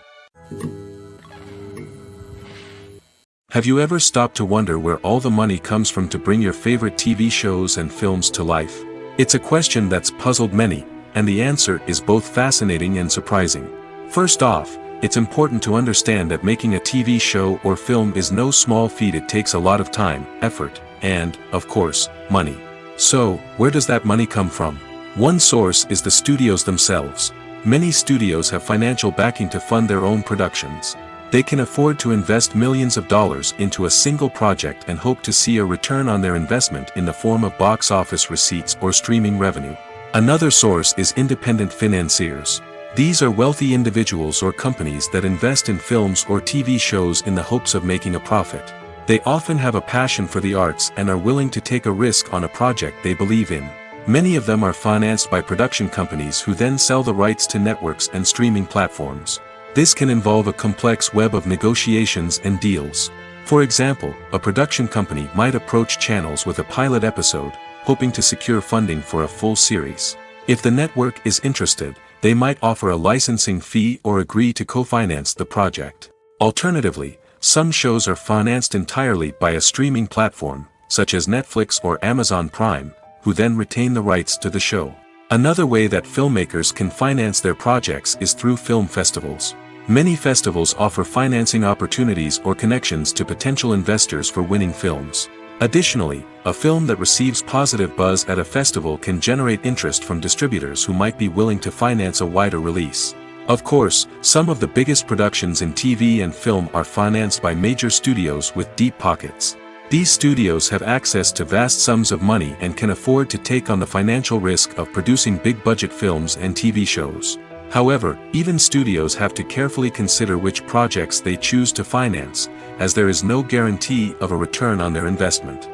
A: Have you ever stopped to wonder where all the money comes from to bring your favorite TV shows and films to life? It's a question that's puzzled many, and the answer is both fascinating and surprising. First off, it's important to understand that making a TV show or film is no small feat. It takes a lot of time, effort, and, of course, money. So, where does that money come from? One source is the studios themselves. Many studios have financial backing to fund their own productions. They can afford to invest millions of dollars into a single project and hope to see a return on their investment in the form of box office receipts or streaming revenue. Another source is independent financiers. These are wealthy individuals or companies that invest in films or TV shows in the hopes of making a profit. They often have a passion for the arts and are willing to take a risk on a project they believe in. Many of them are financed by production companies who then sell the rights to networks and streaming platforms. This can involve a complex web of negotiations and deals. For example, a production company might approach channels with a pilot episode, hoping to secure funding for a full series. If the network is interested, they might offer a licensing fee or agree to co-finance the project. Alternatively, some shows are financed entirely by a streaming platform, such as Netflix or Amazon Prime, who then retain the rights to the show. Another way that filmmakers can finance their projects is through film festivals. Many festivals offer financing opportunities or connections to potential investors for winning films. Additionally, a film that receives positive buzz at a festival can generate interest from distributors who might be willing to finance a wider release. Of course, some of the biggest productions in TV and film are financed by major studios with deep pockets. These studios have access to vast sums of money and can afford to take on the financial risk of producing big-budget films and TV shows. However, even studios have to carefully consider which projects they choose to finance, as there is no guarantee of a return on their investment.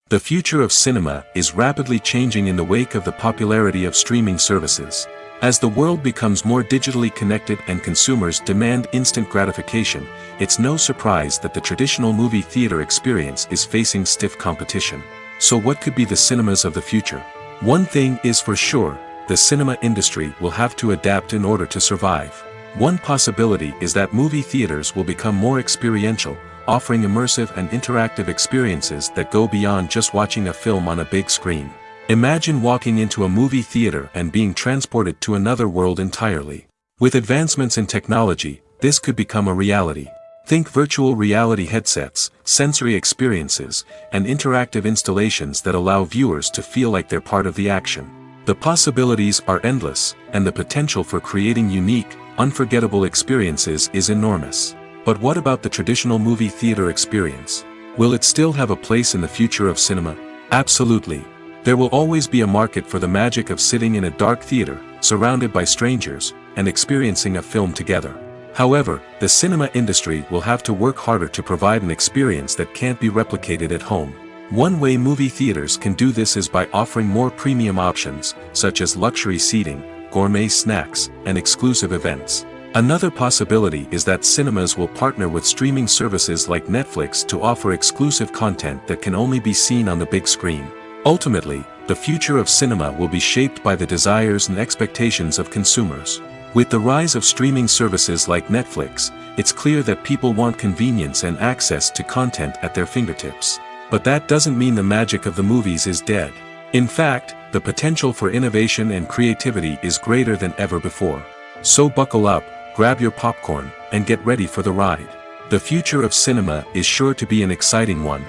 A: The future of cinema is rapidly changing in the wake of the popularity of streaming services. As the world becomes more digitally connected and consumers demand instant gratification, it's no surprise that the traditional movie theater experience is facing stiff competition. So what could be the cinemas of the future? One thing is for sure, the cinema industry will have to adapt in order to survive. One possibility is that movie theaters will become more experiential, offering immersive and interactive experiences that go beyond just watching a film on a big screen. Imagine walking into a movie theater and being transported to another world entirely. With advancements in technology, this could become a reality. Think virtual reality headsets, sensory experiences, and interactive installations that allow viewers to feel like they're part of the action. The possibilities are endless, and the potential for creating unique, unforgettable experiences is enormous. But what about the traditional movie theater experience? Will it still have a place in the future of cinema? Absolutely. There will always be a market for the magic of sitting in a dark theater, surrounded by strangers, and experiencing a film together. However, the cinema industry will have to work harder to provide an experience that can't be replicated at home. One way movie theaters can do this is by offering more premium options, such as luxury seating, gourmet snacks, and exclusive events. Another possibility is that cinemas will partner with streaming services like Netflix to offer exclusive content that can only be seen on the big screen. Ultimately, the future of cinema will be shaped by the desires and expectations of consumers. With the rise of streaming services like Netflix, it's clear that people want convenience and access to content at their fingertips. But that doesn't mean the magic of the movies is dead. In fact, the potential for innovation and creativity is greater than ever before. So buckle up, grab your popcorn, and get ready for the ride. The future of cinema is sure to be an exciting one.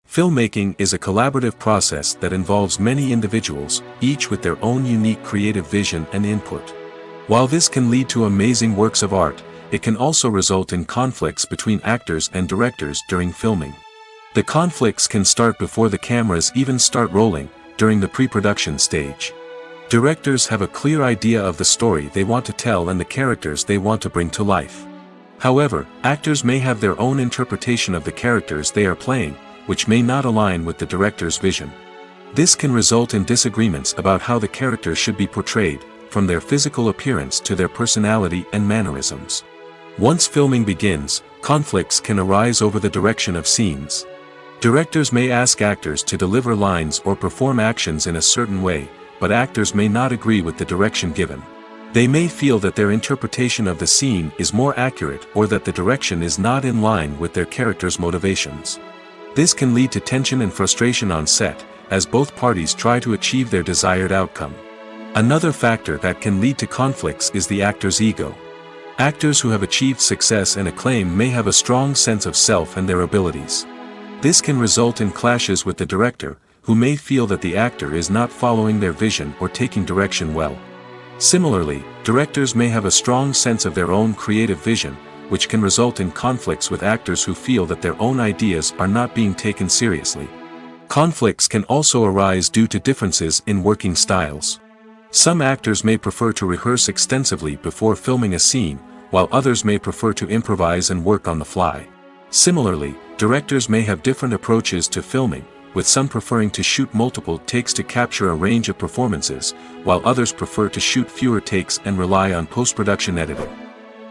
A: Filmmaking is a collaborative process that involves many individuals, each with their own unique creative vision and input. While this can lead to amazing works of art, it can also result in conflicts between actors and directors during filming. The conflicts can start before the cameras even start rolling, during the pre-production stage. Directors have a clear idea of the story they want to tell and the characters they want to bring to life. However, actors may have their own interpretation of the characters they are playing, which may not align with the director's vision. This can result in disagreements about how the character should be portrayed, from their physical appearance to their personality and mannerisms. Once filming begins, conflicts can arise over the direction of scenes. Directors may ask actors to deliver lines or perform actions in a certain way, but actors may not agree with the direction given. They may feel that their interpretation of the scene is more accurate or that the direction is not in line with their character's motivations. This can lead to tension and frustration on set, as both parties try to achieve their desired outcome. Another factor that can lead to conflicts is the actor's ego. Actors who have achieved success and acclaim may have a strong sense of self and their abilities. This can result in clashes with the director, who may feel that the actor is not following their vision or taking direction well. Similarly, directors may have a strong sense of their own creative vision, which can result in conflicts with actors who feel that their own ideas are not being taken seriously. Conflicts can also arise due to differences in working styles. Some actors may prefer to rehearse extensively before filming a scene, while others may prefer to improvise and work on the fly. Similarly, directors may have different approaches to filming, with some preferring to shoot multiple takes to capture a range of performances, while others prefer to shoot fewer takes and rely on post-production editing.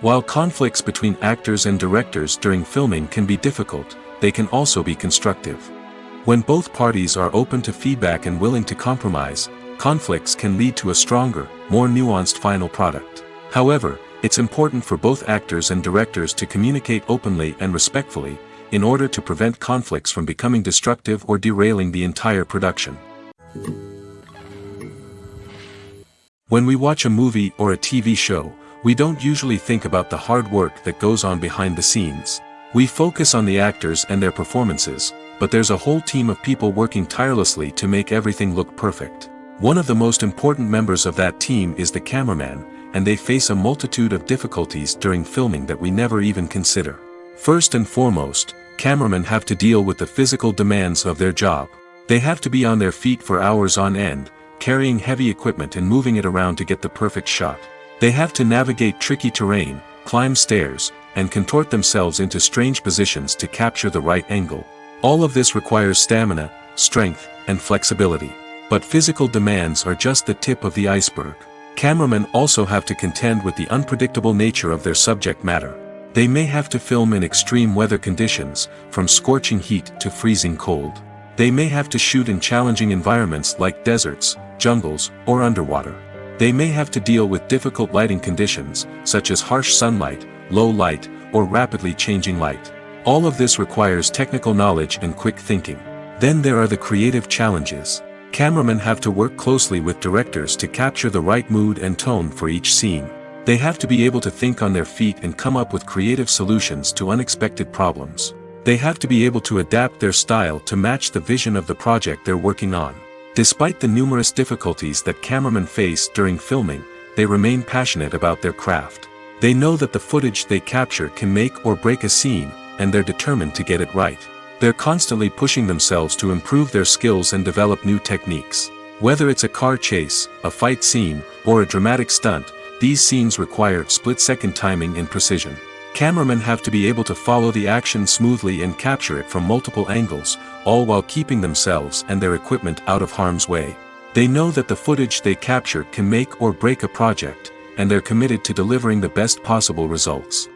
A: While conflicts between actors and directors during filming can be difficult, they can also be constructive. When both parties are open to feedback and willing to compromise, conflicts can lead to a stronger, more nuanced final product. However, it's important for both actors and directors to communicate openly and respectfully, in order to prevent conflicts from becoming destructive or derailing the entire production. When we watch a movie or a TV show, we don't usually think about the hard work that goes on behind the scenes. We focus on the actors and their performances, but there's a whole team of people working tirelessly to make everything look perfect. One of the most important members of that team is the cameraman, and they face a multitude of difficulties during filming that we never even consider. First and foremost, cameramen have to deal with the physical demands of their job. They have to be on their feet for hours on end, carrying heavy equipment and moving it around to get the perfect shot. They have to navigate tricky terrain, climb stairs, and contort themselves into strange positions to capture the right angle. All of this requires stamina, strength, and flexibility. But physical demands are just the tip of the iceberg. Cameramen also have to contend with the unpredictable nature of their subject matter. They may have to film in extreme weather conditions, from scorching heat to freezing cold. They may have to shoot in challenging environments like deserts, jungles, or underwater. They may have to deal with difficult lighting conditions, such as harsh sunlight, low light, or rapidly changing light. All of this requires technical knowledge and quick thinking. Then there are the creative challenges. Cameramen have to work closely with directors to capture the right mood and tone for each scene. They have to be able to think on their feet and come up with creative solutions to unexpected problems. They have to be able to adapt their style to match the vision of the project they're working on. Despite the numerous difficulties that cameramen face during filming, they remain passionate about their craft. They know that the footage they capture can make or break a scene, and they're determined to get it right. They're constantly pushing themselves to improve their skills and develop new techniques. Whether it's a car chase, a fight scene, or a dramatic stunt, these scenes require split-second timing and precision. Cameramen have to be able to follow the action smoothly and capture it from multiple angles, all while keeping themselves and their equipment out of harm's way. They know that the footage they capture can make or break a project, and they're committed to delivering the best possible results.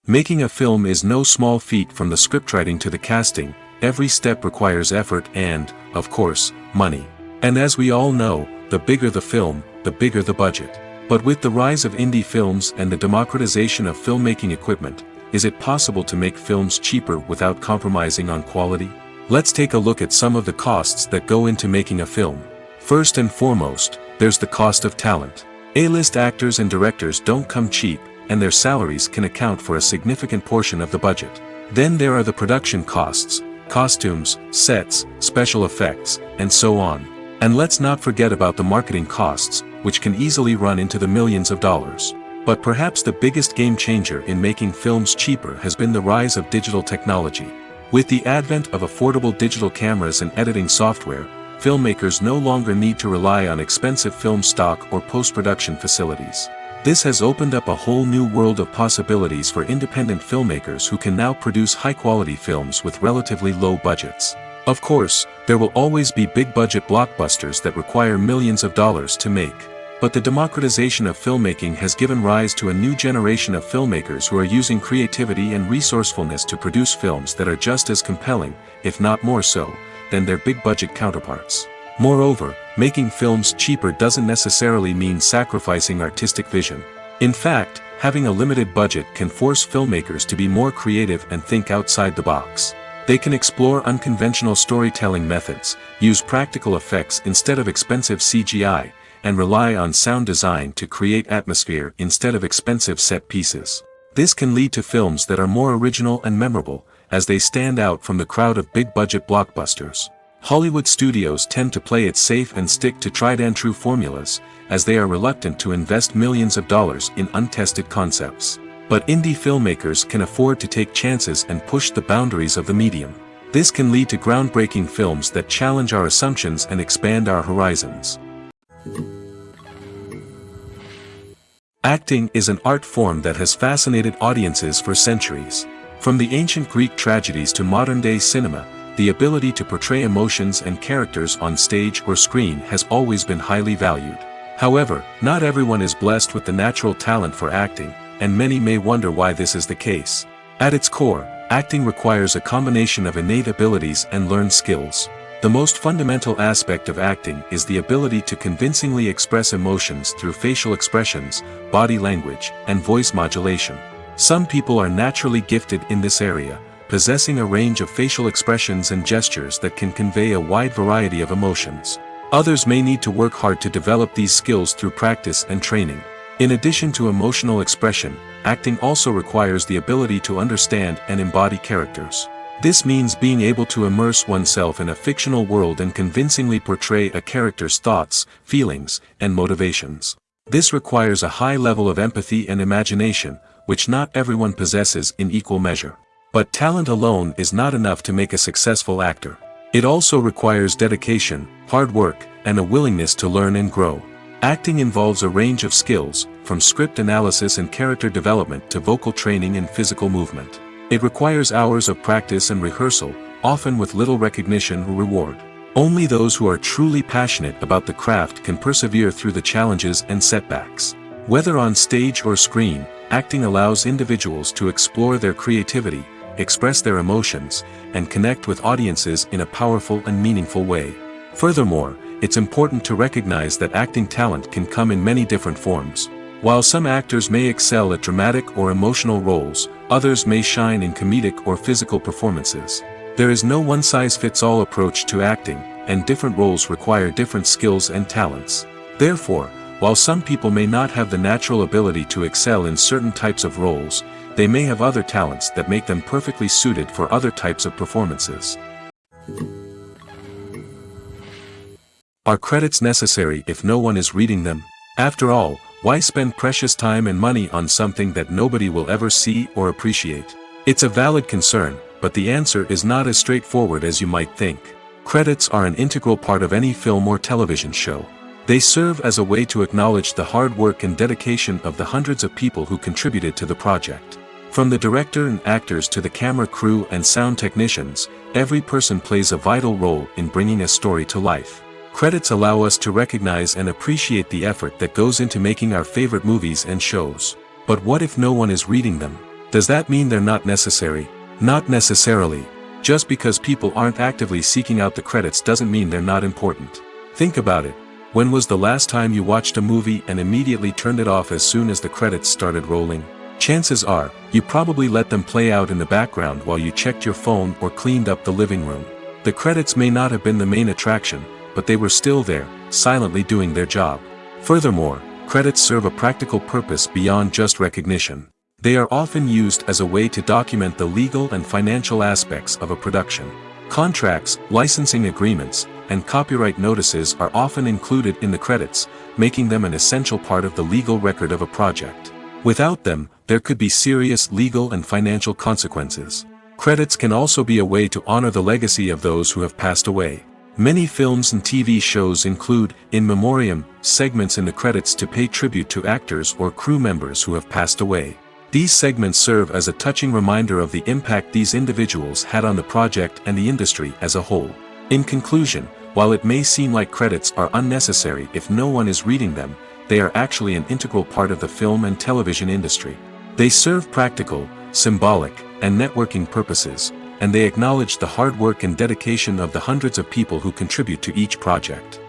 A: Making a film is no small feat. From the scriptwriting to the casting, every step requires effort and, of course, money. And as we all know, the bigger the film, the bigger the budget. But with the rise of indie films and the democratization of filmmaking equipment, is it possible to make films cheaper without compromising on quality? Let's take a look at some of the costs that go into making a film. First and foremost, there's the cost of talent. A-list actors and directors don't come cheap, and their salaries can account for a significant portion of the budget. Then there are the production costs, costumes, sets, special effects, and so on. And let's not forget about the marketing costs, which can easily run into the millions of dollars. But perhaps the biggest game changer in making films cheaper has been the rise of digital technology. With the advent of affordable digital cameras and editing software, filmmakers no longer need to rely on expensive film stock or post-production facilities. This has opened up a whole new world of possibilities for independent filmmakers who can now produce high-quality films with relatively low budgets. Of course, there will always be big-budget blockbusters that require millions of dollars to make. But the democratization of filmmaking has given rise to a new generation of filmmakers who are using creativity and resourcefulness to produce films that are just as compelling, if not more so, than their big-budget counterparts. Moreover, making films cheaper doesn't necessarily mean sacrificing artistic vision. In fact, having a limited budget can force filmmakers to be more creative and think outside the box. They can explore unconventional storytelling methods, use practical effects instead of expensive CGI, and rely on sound design to create atmosphere instead of expensive set pieces. This can lead to films that are more original and memorable, as they stand out from the crowd of big-budget blockbusters. Hollywood studios tend to play it safe and stick to tried-and-true formulas, as they are reluctant to invest millions of dollars in untested concepts. But indie filmmakers can afford to take chances and push the boundaries of the medium. This can lead to groundbreaking films that challenge our assumptions and expand our horizons. Acting is an art form that has fascinated audiences for centuries. From the ancient Greek tragedies to modern-day cinema, the ability to portray emotions and characters on stage or screen has always been highly valued. However, not everyone is blessed with the natural talent for acting, and many may wonder why this is the case. At its core, acting requires a combination of innate abilities and learned skills. The most fundamental aspect of acting is the ability to convincingly express emotions through facial expressions, body language, and voice modulation. Some people are naturally gifted in this area, possessing a range of facial expressions and gestures that can convey a wide variety of emotions. Others may need to work hard to develop these skills through practice and training. In addition to emotional expression, acting also requires the ability to understand and embody characters. This means being able to immerse oneself in a fictional world and convincingly portray a character's thoughts, feelings, and motivations. This requires a high level of empathy and imagination, which not everyone possesses in equal measure. But talent alone is not enough to make a successful actor. It also requires dedication, hard work, and a willingness to learn and grow. Acting involves a range of skills, from script analysis and character development to vocal training and physical movement. It requires hours of practice and rehearsal, often with little recognition or reward. Only those who are truly passionate about the craft can persevere through the challenges and setbacks. Whether on stage or screen, acting allows individuals to explore their creativity, express their emotions, and connect with audiences in a powerful and meaningful way. Furthermore, it's important to recognize that acting talent can come in many different forms. While some actors may excel at dramatic or emotional roles, others may shine in comedic or physical performances. There is no one-size-fits-all approach to acting, and different roles require different skills and talents. Therefore, while some people may not have the natural ability to excel in certain types of roles, they may have other talents that make them perfectly suited for other types of performances. Are credits necessary if no one is reading them? After all, why spend precious time and money on something that nobody will ever see or appreciate? It's a valid concern, but the answer is not as straightforward as you might think. Credits are an integral part of any film or television show. They serve as a way to acknowledge the hard work and dedication of the hundreds of people who contributed to the project. From the director and actors to the camera crew and sound technicians, every person plays a vital role in bringing a story to life. Credits allow us to recognize and appreciate the effort that goes into making our favorite movies and shows. But what if no one is reading them? Does that mean they're not necessary? Not necessarily. Just because people aren't actively seeking out the credits doesn't mean they're not important. Think about it. When was the last time you watched a movie and immediately turned it off as soon as the credits started rolling? Chances are, you probably let them play out in the background while you checked your phone or cleaned up the living room. The credits may not have been the main attraction, but they were still there, silently doing their job. Furthermore, credits serve a practical purpose beyond just recognition. They are often used as a way to document the legal and financial aspects of a production. Contracts, licensing agreements, and copyright notices are often included in the credits, making them an essential part of the legal record of a project. Without them, there could be serious legal and financial consequences. Credits can also be a way to honor the legacy of those who have passed away. Many films and TV shows include, in memoriam, segments in the credits to pay tribute to actors or crew members who have passed away. These segments serve as a touching reminder of the impact these individuals had on the project and the industry as a whole. In conclusion, while it may seem like credits are unnecessary if no one is reading them, they are actually an integral part of the film and television industry. They serve practical, symbolic, and networking purposes, and they acknowledge the hard work and dedication of the hundreds of people who contribute to each project.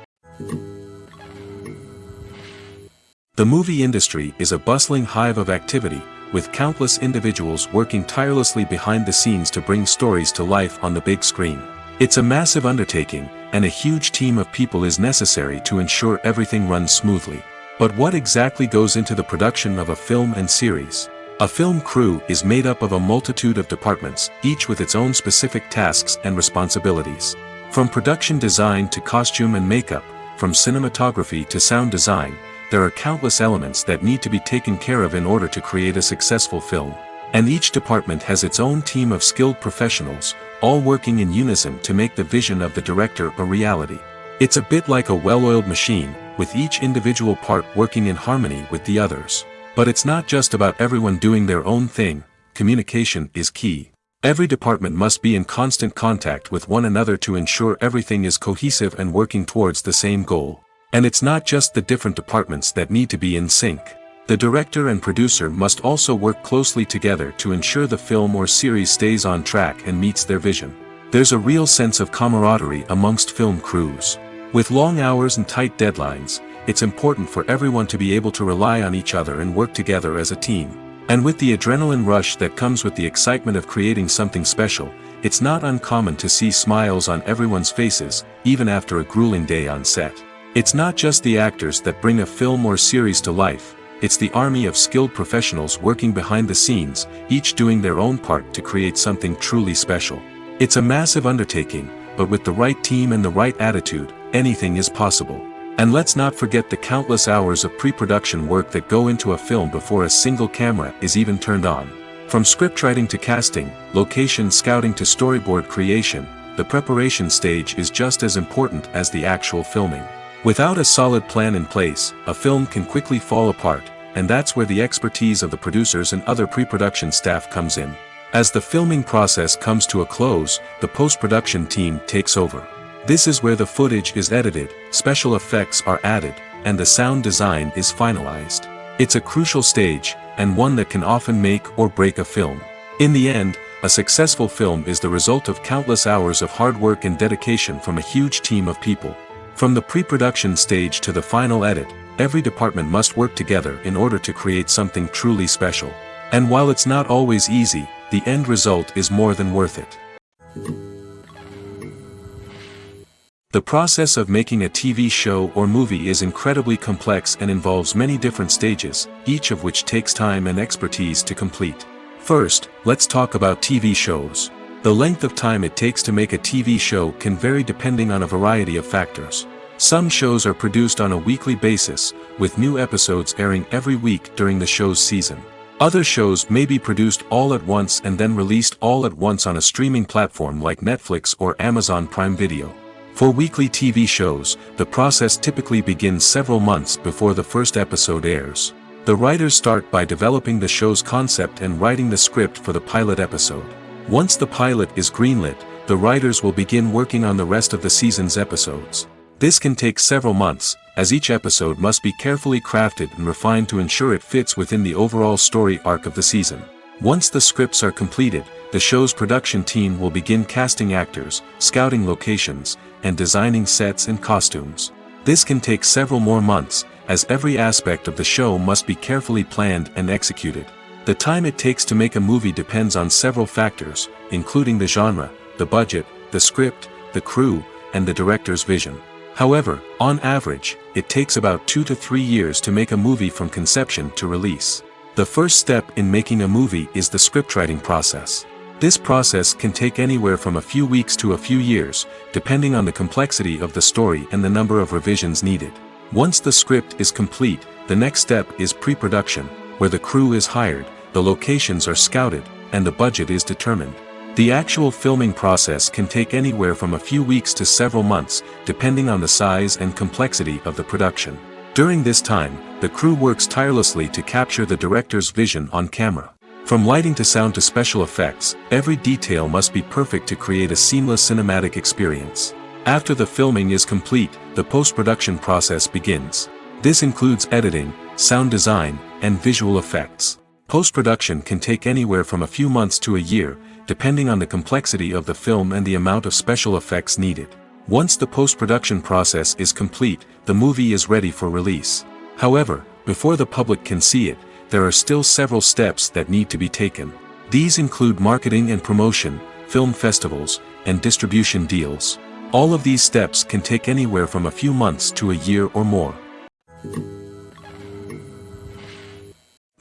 A: The movie industry is a bustling hive of activity, with countless individuals working tirelessly behind the scenes to bring stories to life on the big screen. It's a massive undertaking, and a huge team of people is necessary to ensure everything runs smoothly. But what exactly goes into the production of a film and series? A film crew is made up of a multitude of departments, each with its own specific tasks and responsibilities. From production design to costume and makeup, from cinematography to sound design, there are countless elements that need to be taken care of in order to create a successful film. And each department has its own team of skilled professionals, all working in unison to make the vision of the director a reality. It's a bit like a well-oiled machine, with each individual part working in harmony with the others. But it's not just about everyone doing their own thing. Communication is key. Every department must be in constant contact with one another to ensure everything is cohesive and working towards the same goal. And it's not just the different departments that need to be in sync. The director and producer must also work closely together to ensure the film or series stays on track and meets their vision. There's a real sense of camaraderie amongst film crews. With long hours and tight deadlines, it's important for everyone to be able to rely on each other and work together as a team. And with the adrenaline rush that comes with the excitement of creating something special, it's not uncommon to see smiles on everyone's faces, even after a grueling day on set. It's not just the actors that bring a film or series to life, it's the army of skilled professionals working behind the scenes, each doing their own part to create something truly special. It's a massive undertaking, but with the right team and the right attitude, anything is possible. And let's not forget the countless hours of pre-production work that go into a film before a single camera is even turned on. From scriptwriting to casting, location scouting to storyboard creation, the preparation stage is just as important as the actual filming. Without a solid plan in place, a film can quickly fall apart, and that's where the expertise of the producers and other pre-production staff comes in. As the filming process comes to a close, the post-production team takes over. This is where the footage is edited, special effects are added, and the sound design is finalized. It's a crucial stage, and one that can often make or break a film. In the end, a successful film is the result of countless hours of hard work and dedication from a huge team of people. From the pre-production stage to the final edit, every department must work together in order to create something truly special. And while it's not always easy, the end result is more than worth it. The process of making a TV show or movie is incredibly complex and involves many different stages, each of which takes time and expertise to complete. First, let's talk about TV shows. The length of time it takes to make a TV show can vary depending on a variety of factors. Some shows are produced on a weekly basis, with new episodes airing every week during the show's season. Other shows may be produced all at once and then released all at once on a streaming platform like Netflix or Amazon Prime Video. For weekly TV shows, the process typically begins several months before the first episode airs. The writers start by developing the show's concept and writing the script for the pilot episode. Once the pilot is greenlit, the writers will begin working on the rest of the season's episodes. This can take several months, as each episode must be carefully crafted and refined to ensure it fits within the overall story arc of the season. Once the scripts are completed, the show's production team will begin casting actors, scouting locations, and designing sets and costumes. This can take several more months, as every aspect of the show must be carefully planned and executed. The time it takes to make a movie depends on several factors, including the genre, the budget, the script, the crew, and the director's vision. However, on average, it takes about 2 to 3 years to make a movie from conception to release. The first step in making a movie is the scriptwriting process. This process can take anywhere from a few weeks to a few years, depending on the complexity of the story and the number of revisions needed. Once the script is complete, the next step is pre-production, where the crew is hired, the locations are scouted, and the budget is determined. The actual filming process can take anywhere from a few weeks to several months, depending on the size and complexity of the production. During this time, the crew works tirelessly to capture the director's vision on camera. From lighting to sound to special effects, every detail must be perfect to create a seamless cinematic experience. After the filming is complete, the post-production process begins. This includes editing, sound design, and visual effects. Post-production can take anywhere from a few months to a year, depending on the complexity of the film and the amount of special effects needed. Once the post-production process is complete, the movie is ready for release. However, before the public can see it, there are still several steps that need to be taken. These include marketing and promotion, film festivals, and distribution deals. All of these steps can take anywhere from a few months to a year or more.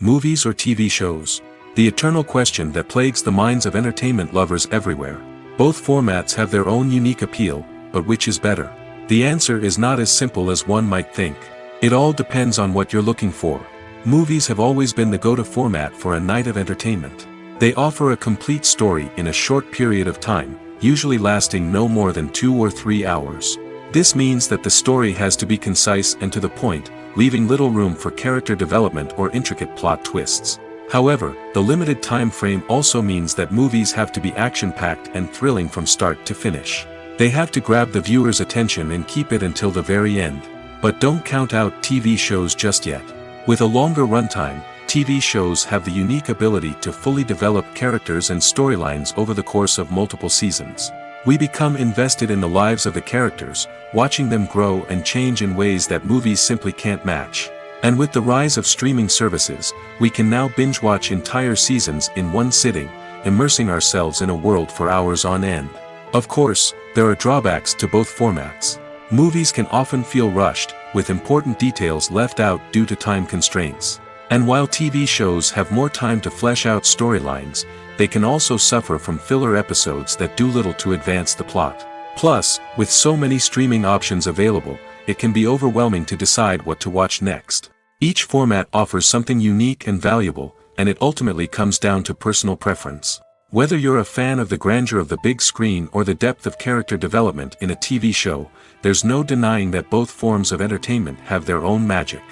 A: Movies or TV shows? The eternal question that plagues the minds of entertainment lovers everywhere. Both formats have their own unique appeal, but which is better? The answer is not as simple as one might think. It all depends on what you're looking for. Movies have always been the go-to format for a night of entertainment. They offer a complete story in a short period of time, usually lasting no more than 2 or 3 hours. This means that the story has to be concise and to the point, leaving little room for character development or intricate plot twists. However, the limited time frame also means that movies have to be action-packed and thrilling from start to finish. They have to grab the viewer's attention and keep it until the very end. But don't count out TV shows just yet. With a longer runtime, TV shows have the unique ability to fully develop characters and storylines over the course of multiple seasons. We become invested in the lives of the characters, watching them grow and change in ways that movies simply can't match. And with the rise of streaming services, we can now binge-watch entire seasons in one sitting, immersing ourselves in a world for hours on end. Of course, there are drawbacks to both formats. Movies can often feel rushed, with important details left out due to time constraints. And while TV shows have more time to flesh out storylines, they can also suffer from filler episodes that do little to advance the plot. Plus, with so many streaming options available, it can be overwhelming to decide what to watch next. Each format offers something unique and valuable, and it ultimately comes down to personal preference. Whether you're a fan of the grandeur of the big screen or the depth of character development in a TV show, there's no denying that both forms of entertainment have their own magic.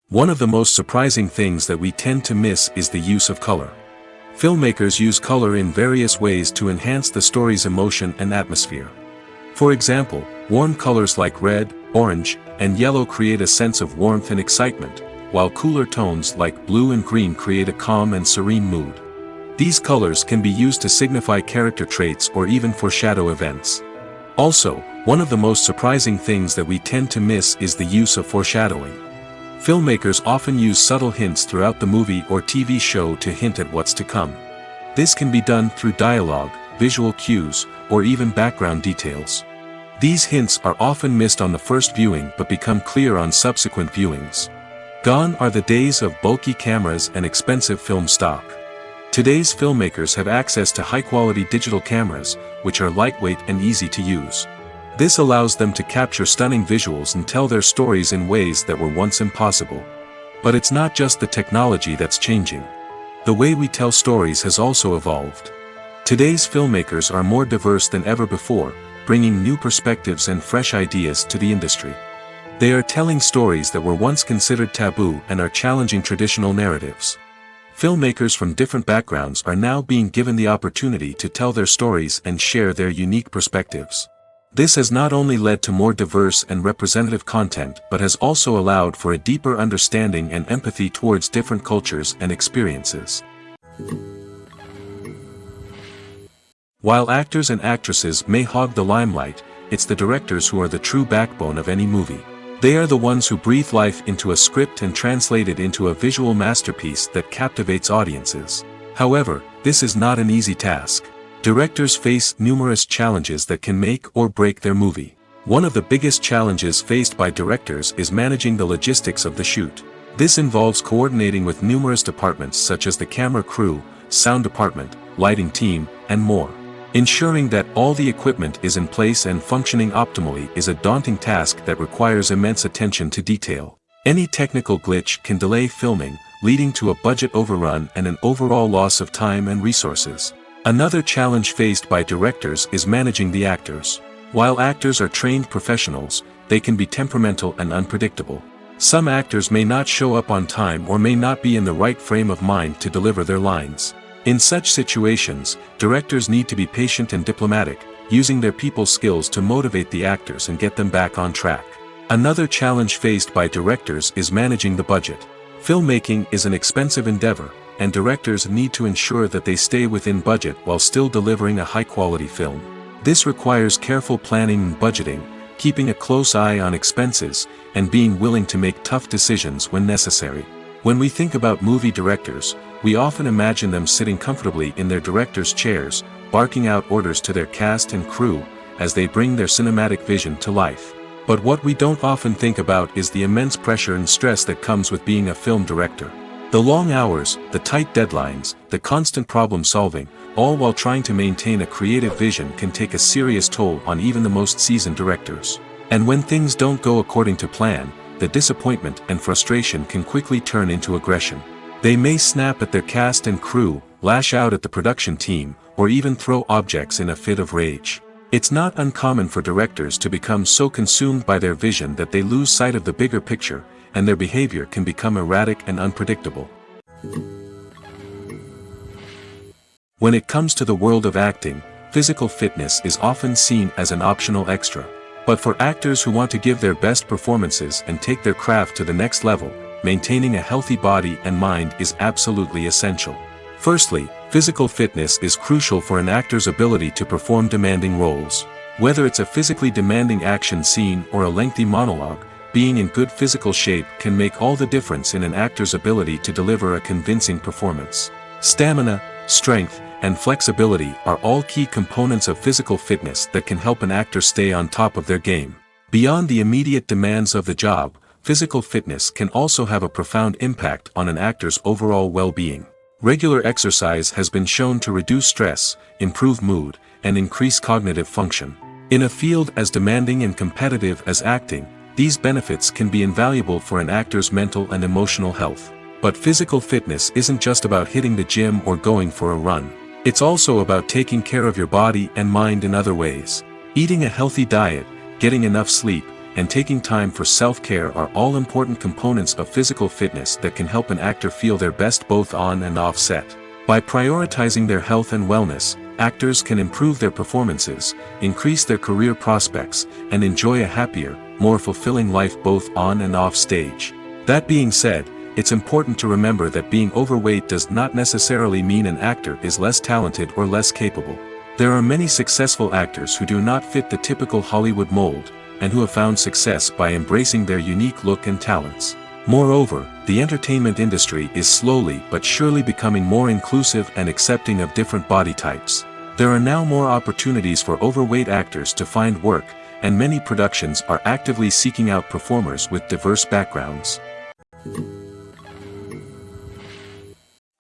A: One of the most surprising things that we tend to miss is the use of color. Filmmakers use color in various ways to enhance the story's emotion and atmosphere. For example, warm colors like red, orange, and yellow create a sense of warmth and excitement, while cooler tones like blue and green create a calm and serene mood. These colors can be used to signify character traits or even foreshadow events. Also, one of the most surprising things that we tend to miss is the use of foreshadowing. Filmmakers often use subtle hints throughout the movie or TV show to hint at what's to come. This can be done through dialogue, visual cues, or even background details. These hints are often missed on the first viewing but become clear on subsequent viewings. Gone are the days of bulky cameras and expensive film stock. Today's filmmakers have access to high-quality digital cameras, which are lightweight and easy to use. This allows them to capture stunning visuals and tell their stories in ways that were once impossible. But it's not just the technology that's changing. The way we tell stories has also evolved. Today's filmmakers are more diverse than ever before, bringing new perspectives and fresh ideas to the industry. They are telling stories that were once considered taboo and are challenging traditional narratives. Filmmakers from different backgrounds are now being given the opportunity to tell their stories and share their unique perspectives. This has not only led to more diverse and representative content but has also allowed for a deeper understanding and empathy towards different cultures and experiences. While actors and actresses may hog the limelight, it's the directors who are the true backbone of any movie. They are the ones who breathe life into a script and translate it into a visual masterpiece that captivates audiences. However, this is not an easy task. Directors face numerous challenges that can make or break their movie. One of the biggest challenges faced by directors is managing the logistics of the shoot. This involves coordinating with numerous departments such as the camera crew, sound department, lighting team, and more. Ensuring that all the equipment is in place and functioning optimally is a daunting task that requires immense attention to detail. Any technical glitch can delay filming, leading to a budget overrun and an overall loss of time and resources. Another challenge faced by directors is managing the actors. While actors are trained professionals, they can be temperamental and unpredictable. Some actors may not show up on time or may not be in the right frame of mind to deliver their lines. In such situations, directors need to be patient and diplomatic, using their people skills to motivate the actors and get them back on track. Another challenge faced by directors is managing the budget. Filmmaking is an expensive endeavor, and directors need to ensure that they stay within budget while still delivering a high-quality film. This requires careful planning and budgeting, keeping a close eye on expenses, and being willing to make tough decisions when necessary. When we think about movie directors, we often imagine them sitting comfortably in their director's chairs, barking out orders to their cast and crew, as they bring their cinematic vision to life. But what we don't often think about is the immense pressure and stress that comes with being a film director. The long hours, the tight deadlines, the constant problem solving, all while trying to maintain a creative vision can take a serious toll on even the most seasoned directors. And when things don't go according to plan, the disappointment and frustration can quickly turn into aggression. They may snap at their cast and crew, lash out at the production team, or even throw objects in a fit of rage. It's not uncommon for directors to become so consumed by their vision that they lose sight of the bigger picture, and their behavior can become erratic and unpredictable. When it comes to the world of acting, physical fitness is often seen as an optional extra. But for actors who want to give their best performances and take their craft to the next level, maintaining a healthy body and mind is absolutely essential. Firstly, physical fitness is crucial for an actor's ability to perform demanding roles. Whether it's a physically demanding action scene or a lengthy monologue, being in good physical shape can make all the difference in an actor's ability to deliver a convincing performance. Stamina, strength, and flexibility are all key components of physical fitness that can help an actor stay on top of their game. Beyond the immediate demands of the job, physical fitness can also have a profound impact on an actor's overall well-being. Regular exercise has been shown to reduce stress, improve mood, and increase cognitive function. In a field as demanding and competitive as acting, these benefits can be invaluable for an actor's mental and emotional health. But physical fitness isn't just about hitting the gym or going for a run. It's also about taking care of your body and mind in other ways. Eating a healthy diet, getting enough sleep, and taking time for self-care are all important components of physical fitness that can help an actor feel their best both on and off set. By prioritizing their health and wellness, actors can improve their performances, increase their career prospects, and enjoy a happier, more fulfilling life both on and off stage. That being said, it's important to remember that being overweight does not necessarily mean an actor is less talented or less capable. There are many successful actors who do not fit the typical Hollywood mold, and who have found success by embracing their unique look and talents. Moreover, the entertainment industry is slowly but surely becoming more inclusive and accepting of different body types. There are now more opportunities for overweight actors to find work, and many productions are actively seeking out performers with diverse backgrounds.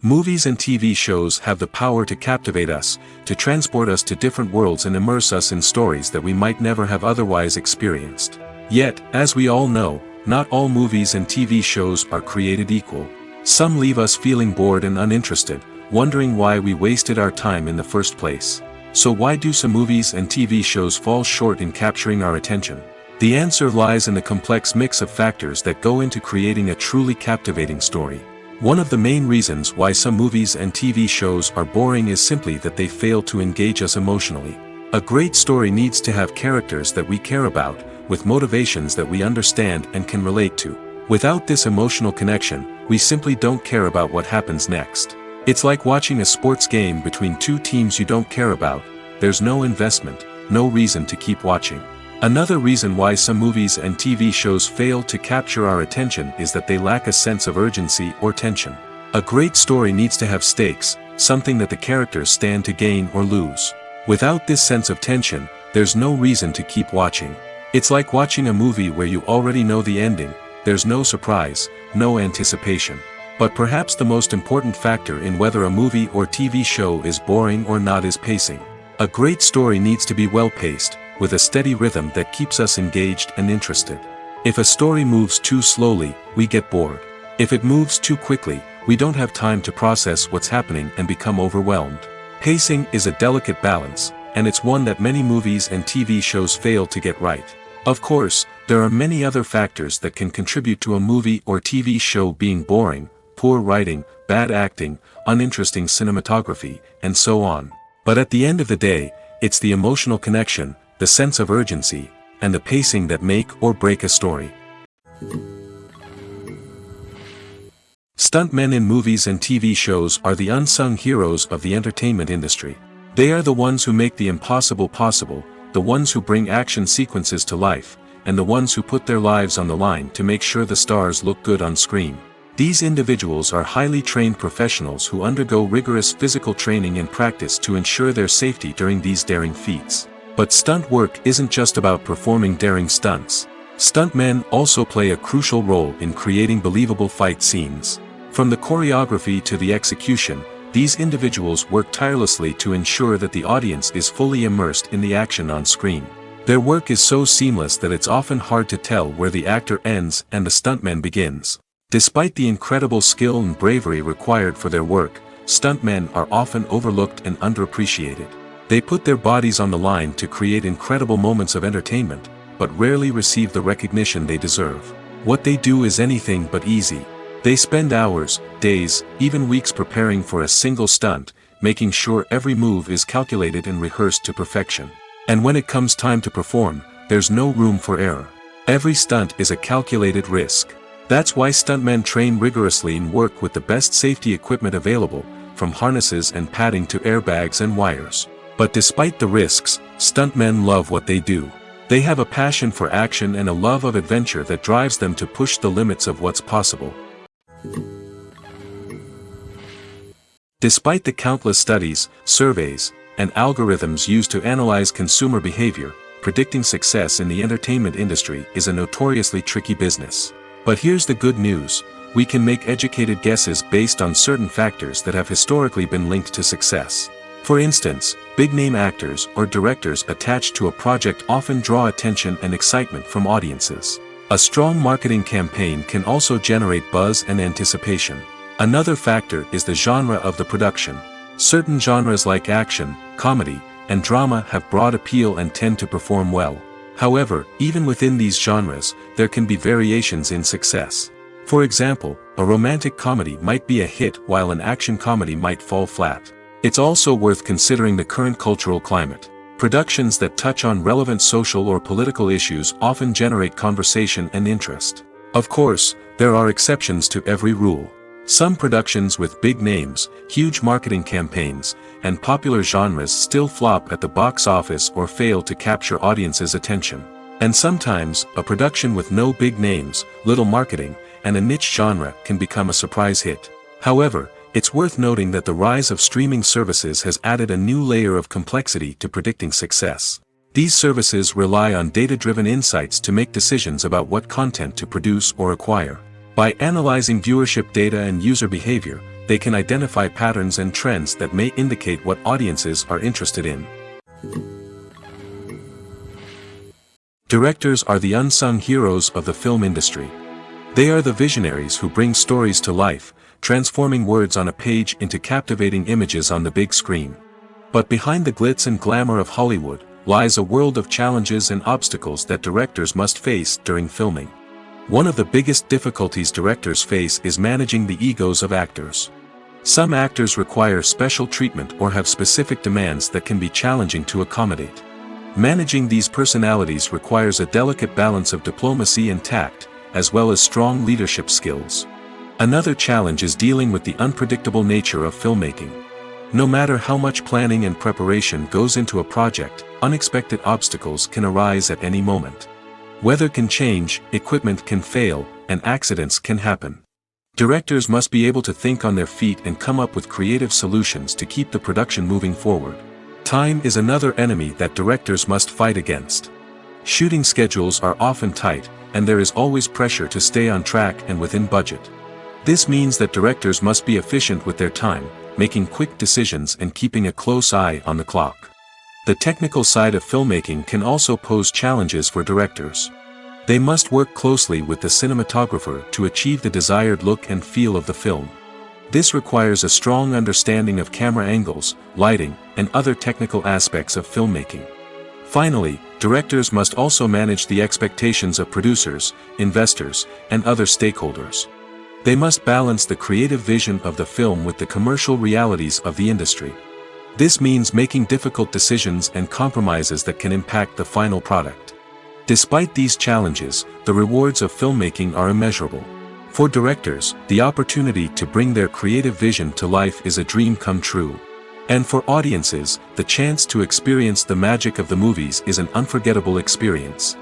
A: Movies and TV shows have the power to captivate us, to transport us to different worlds and immerse us in stories that we might never have otherwise experienced. Yet, as we all know, not all movies and TV shows are created equal. Some leave us feeling bored and uninterested, wondering why we wasted our time in the first place. So why do some movies and TV shows fall short in capturing our attention? The answer lies in the complex mix of factors that go into creating a truly captivating story. One of the main reasons why some movies and TV shows are boring is simply that they fail to engage us emotionally. A great story needs to have characters that we care about, with motivations that we understand and can relate to. Without this emotional connection, we simply don't care about what happens next. It's like watching a sports game between two teams you don't care about. There's no investment, no reason to keep watching. Another reason why some movies and TV shows fail to capture our attention is that they lack a sense of urgency or tension. A great story needs to have stakes, something that the characters stand to gain or lose. Without this sense of tension, there's no reason to keep watching. It's like watching a movie where you already know the ending, there's no surprise, no anticipation. But perhaps the most important factor in whether a movie or TV show is boring or not is pacing. A great story needs to be well paced, with a steady rhythm that keeps us engaged and interested. If a story moves too slowly, we get bored. If it moves too quickly, we don't have time to process what's happening and become overwhelmed. Pacing is a delicate balance, and it's one that many movies and TV shows fail to get right. Of course, there are many other factors that can contribute to a movie or TV show being boring: poor writing, bad acting, uninteresting cinematography, and so on. But at the end of the day, it's the emotional connection, the sense of urgency, and the pacing that make or break a story. Stuntmen in movies and TV shows are the unsung heroes of the entertainment industry. They are the ones who make the impossible possible, the ones who bring action sequences to life, and the ones who put their lives on the line to make sure the stars look good on screen. These individuals are highly trained professionals who undergo rigorous physical training and practice to ensure their safety during these daring feats. But stunt work isn't just about performing daring stunts. Stuntmen also play a crucial role in creating believable fight scenes. From the choreography to the execution, these individuals work tirelessly to ensure that the audience is fully immersed in the action on screen. Their work is so seamless that it's often hard to tell where the actor ends and the stuntman begins. Despite the incredible skill and bravery required for their work, stuntmen are often overlooked and underappreciated. They put their bodies on the line to create incredible moments of entertainment, but rarely receive the recognition they deserve. What they do is anything but easy. They spend hours, days, even weeks preparing for a single stunt, making sure every move is calculated and rehearsed to perfection. And when it comes time to perform, there's no room for error. Every stunt is a calculated risk. That's why stuntmen train rigorously and work with the best safety equipment available, from harnesses and padding to airbags and wires. But despite the risks, stuntmen love what they do. They have a passion for action and a love of adventure that drives them to push the limits of what's possible. Despite the countless studies, surveys, and algorithms used to analyze consumer behavior, predicting success in the entertainment industry is a notoriously tricky business. But here's the good news: we can make educated guesses based on certain factors that have historically been linked to success. For instance, big-name actors or directors attached to a project often draw attention and excitement from audiences. A strong marketing campaign can also generate buzz and anticipation. Another factor is the genre of the production. Certain genres like action, comedy, and drama have broad appeal and tend to perform well. However, even within these genres, there can be variations in success. For example, a romantic comedy might be a hit while an action comedy might fall flat. It's also worth considering the current cultural climate. Productions that touch on relevant social or political issues often generate conversation and interest. Of course, there are exceptions to every rule. Some productions with big names, huge marketing campaigns, and popular genres still flop at the box office or fail to capture audiences' attention. And sometimes, a production with no big names, little marketing, and a niche genre can become a surprise hit. However, it's worth noting that the rise of streaming services has added a new layer of complexity to predicting success. These services rely on data-driven insights to make decisions about what content to produce or acquire. By analyzing viewership data and user behavior, they can identify patterns and trends that may indicate what audiences are interested in. Directors are the unsung heroes of the film industry. They are the visionaries who bring stories to life, transforming words on a page into captivating images on the big screen. But behind the glitz and glamour of Hollywood lies a world of challenges and obstacles that directors must face during filming. One of the biggest difficulties directors face is managing the egos of actors. Some actors require special treatment or have specific demands that can be challenging to accommodate. Managing these personalities requires a delicate balance of diplomacy and tact, as well as strong leadership skills. Another challenge is dealing with the unpredictable nature of filmmaking. No matter how much planning and preparation goes into a project, unexpected obstacles can arise at any moment. Weather can change, equipment can fail, and accidents can happen. Directors must be able to think on their feet and come up with creative solutions to keep the production moving forward. Time is another enemy that directors must fight against. Shooting schedules are often tight, and there is always pressure to stay on track and within budget. This means that directors must be efficient with their time, making quick decisions and keeping a close eye on the clock. The technical side of filmmaking can also pose challenges for directors. They must work closely with the cinematographer to achieve the desired look and feel of the film. This requires a strong understanding of camera angles, lighting, and other technical aspects of filmmaking. Finally, directors must also manage the expectations of producers, investors, and other stakeholders. They must balance the creative vision of the film with the commercial realities of the industry. This means making difficult decisions and compromises that can impact the final product. Despite these challenges, the rewards of filmmaking are immeasurable. For directors, the opportunity to bring their creative vision to life is a dream come true. And for audiences, the chance to experience the magic of the movies is an unforgettable experience.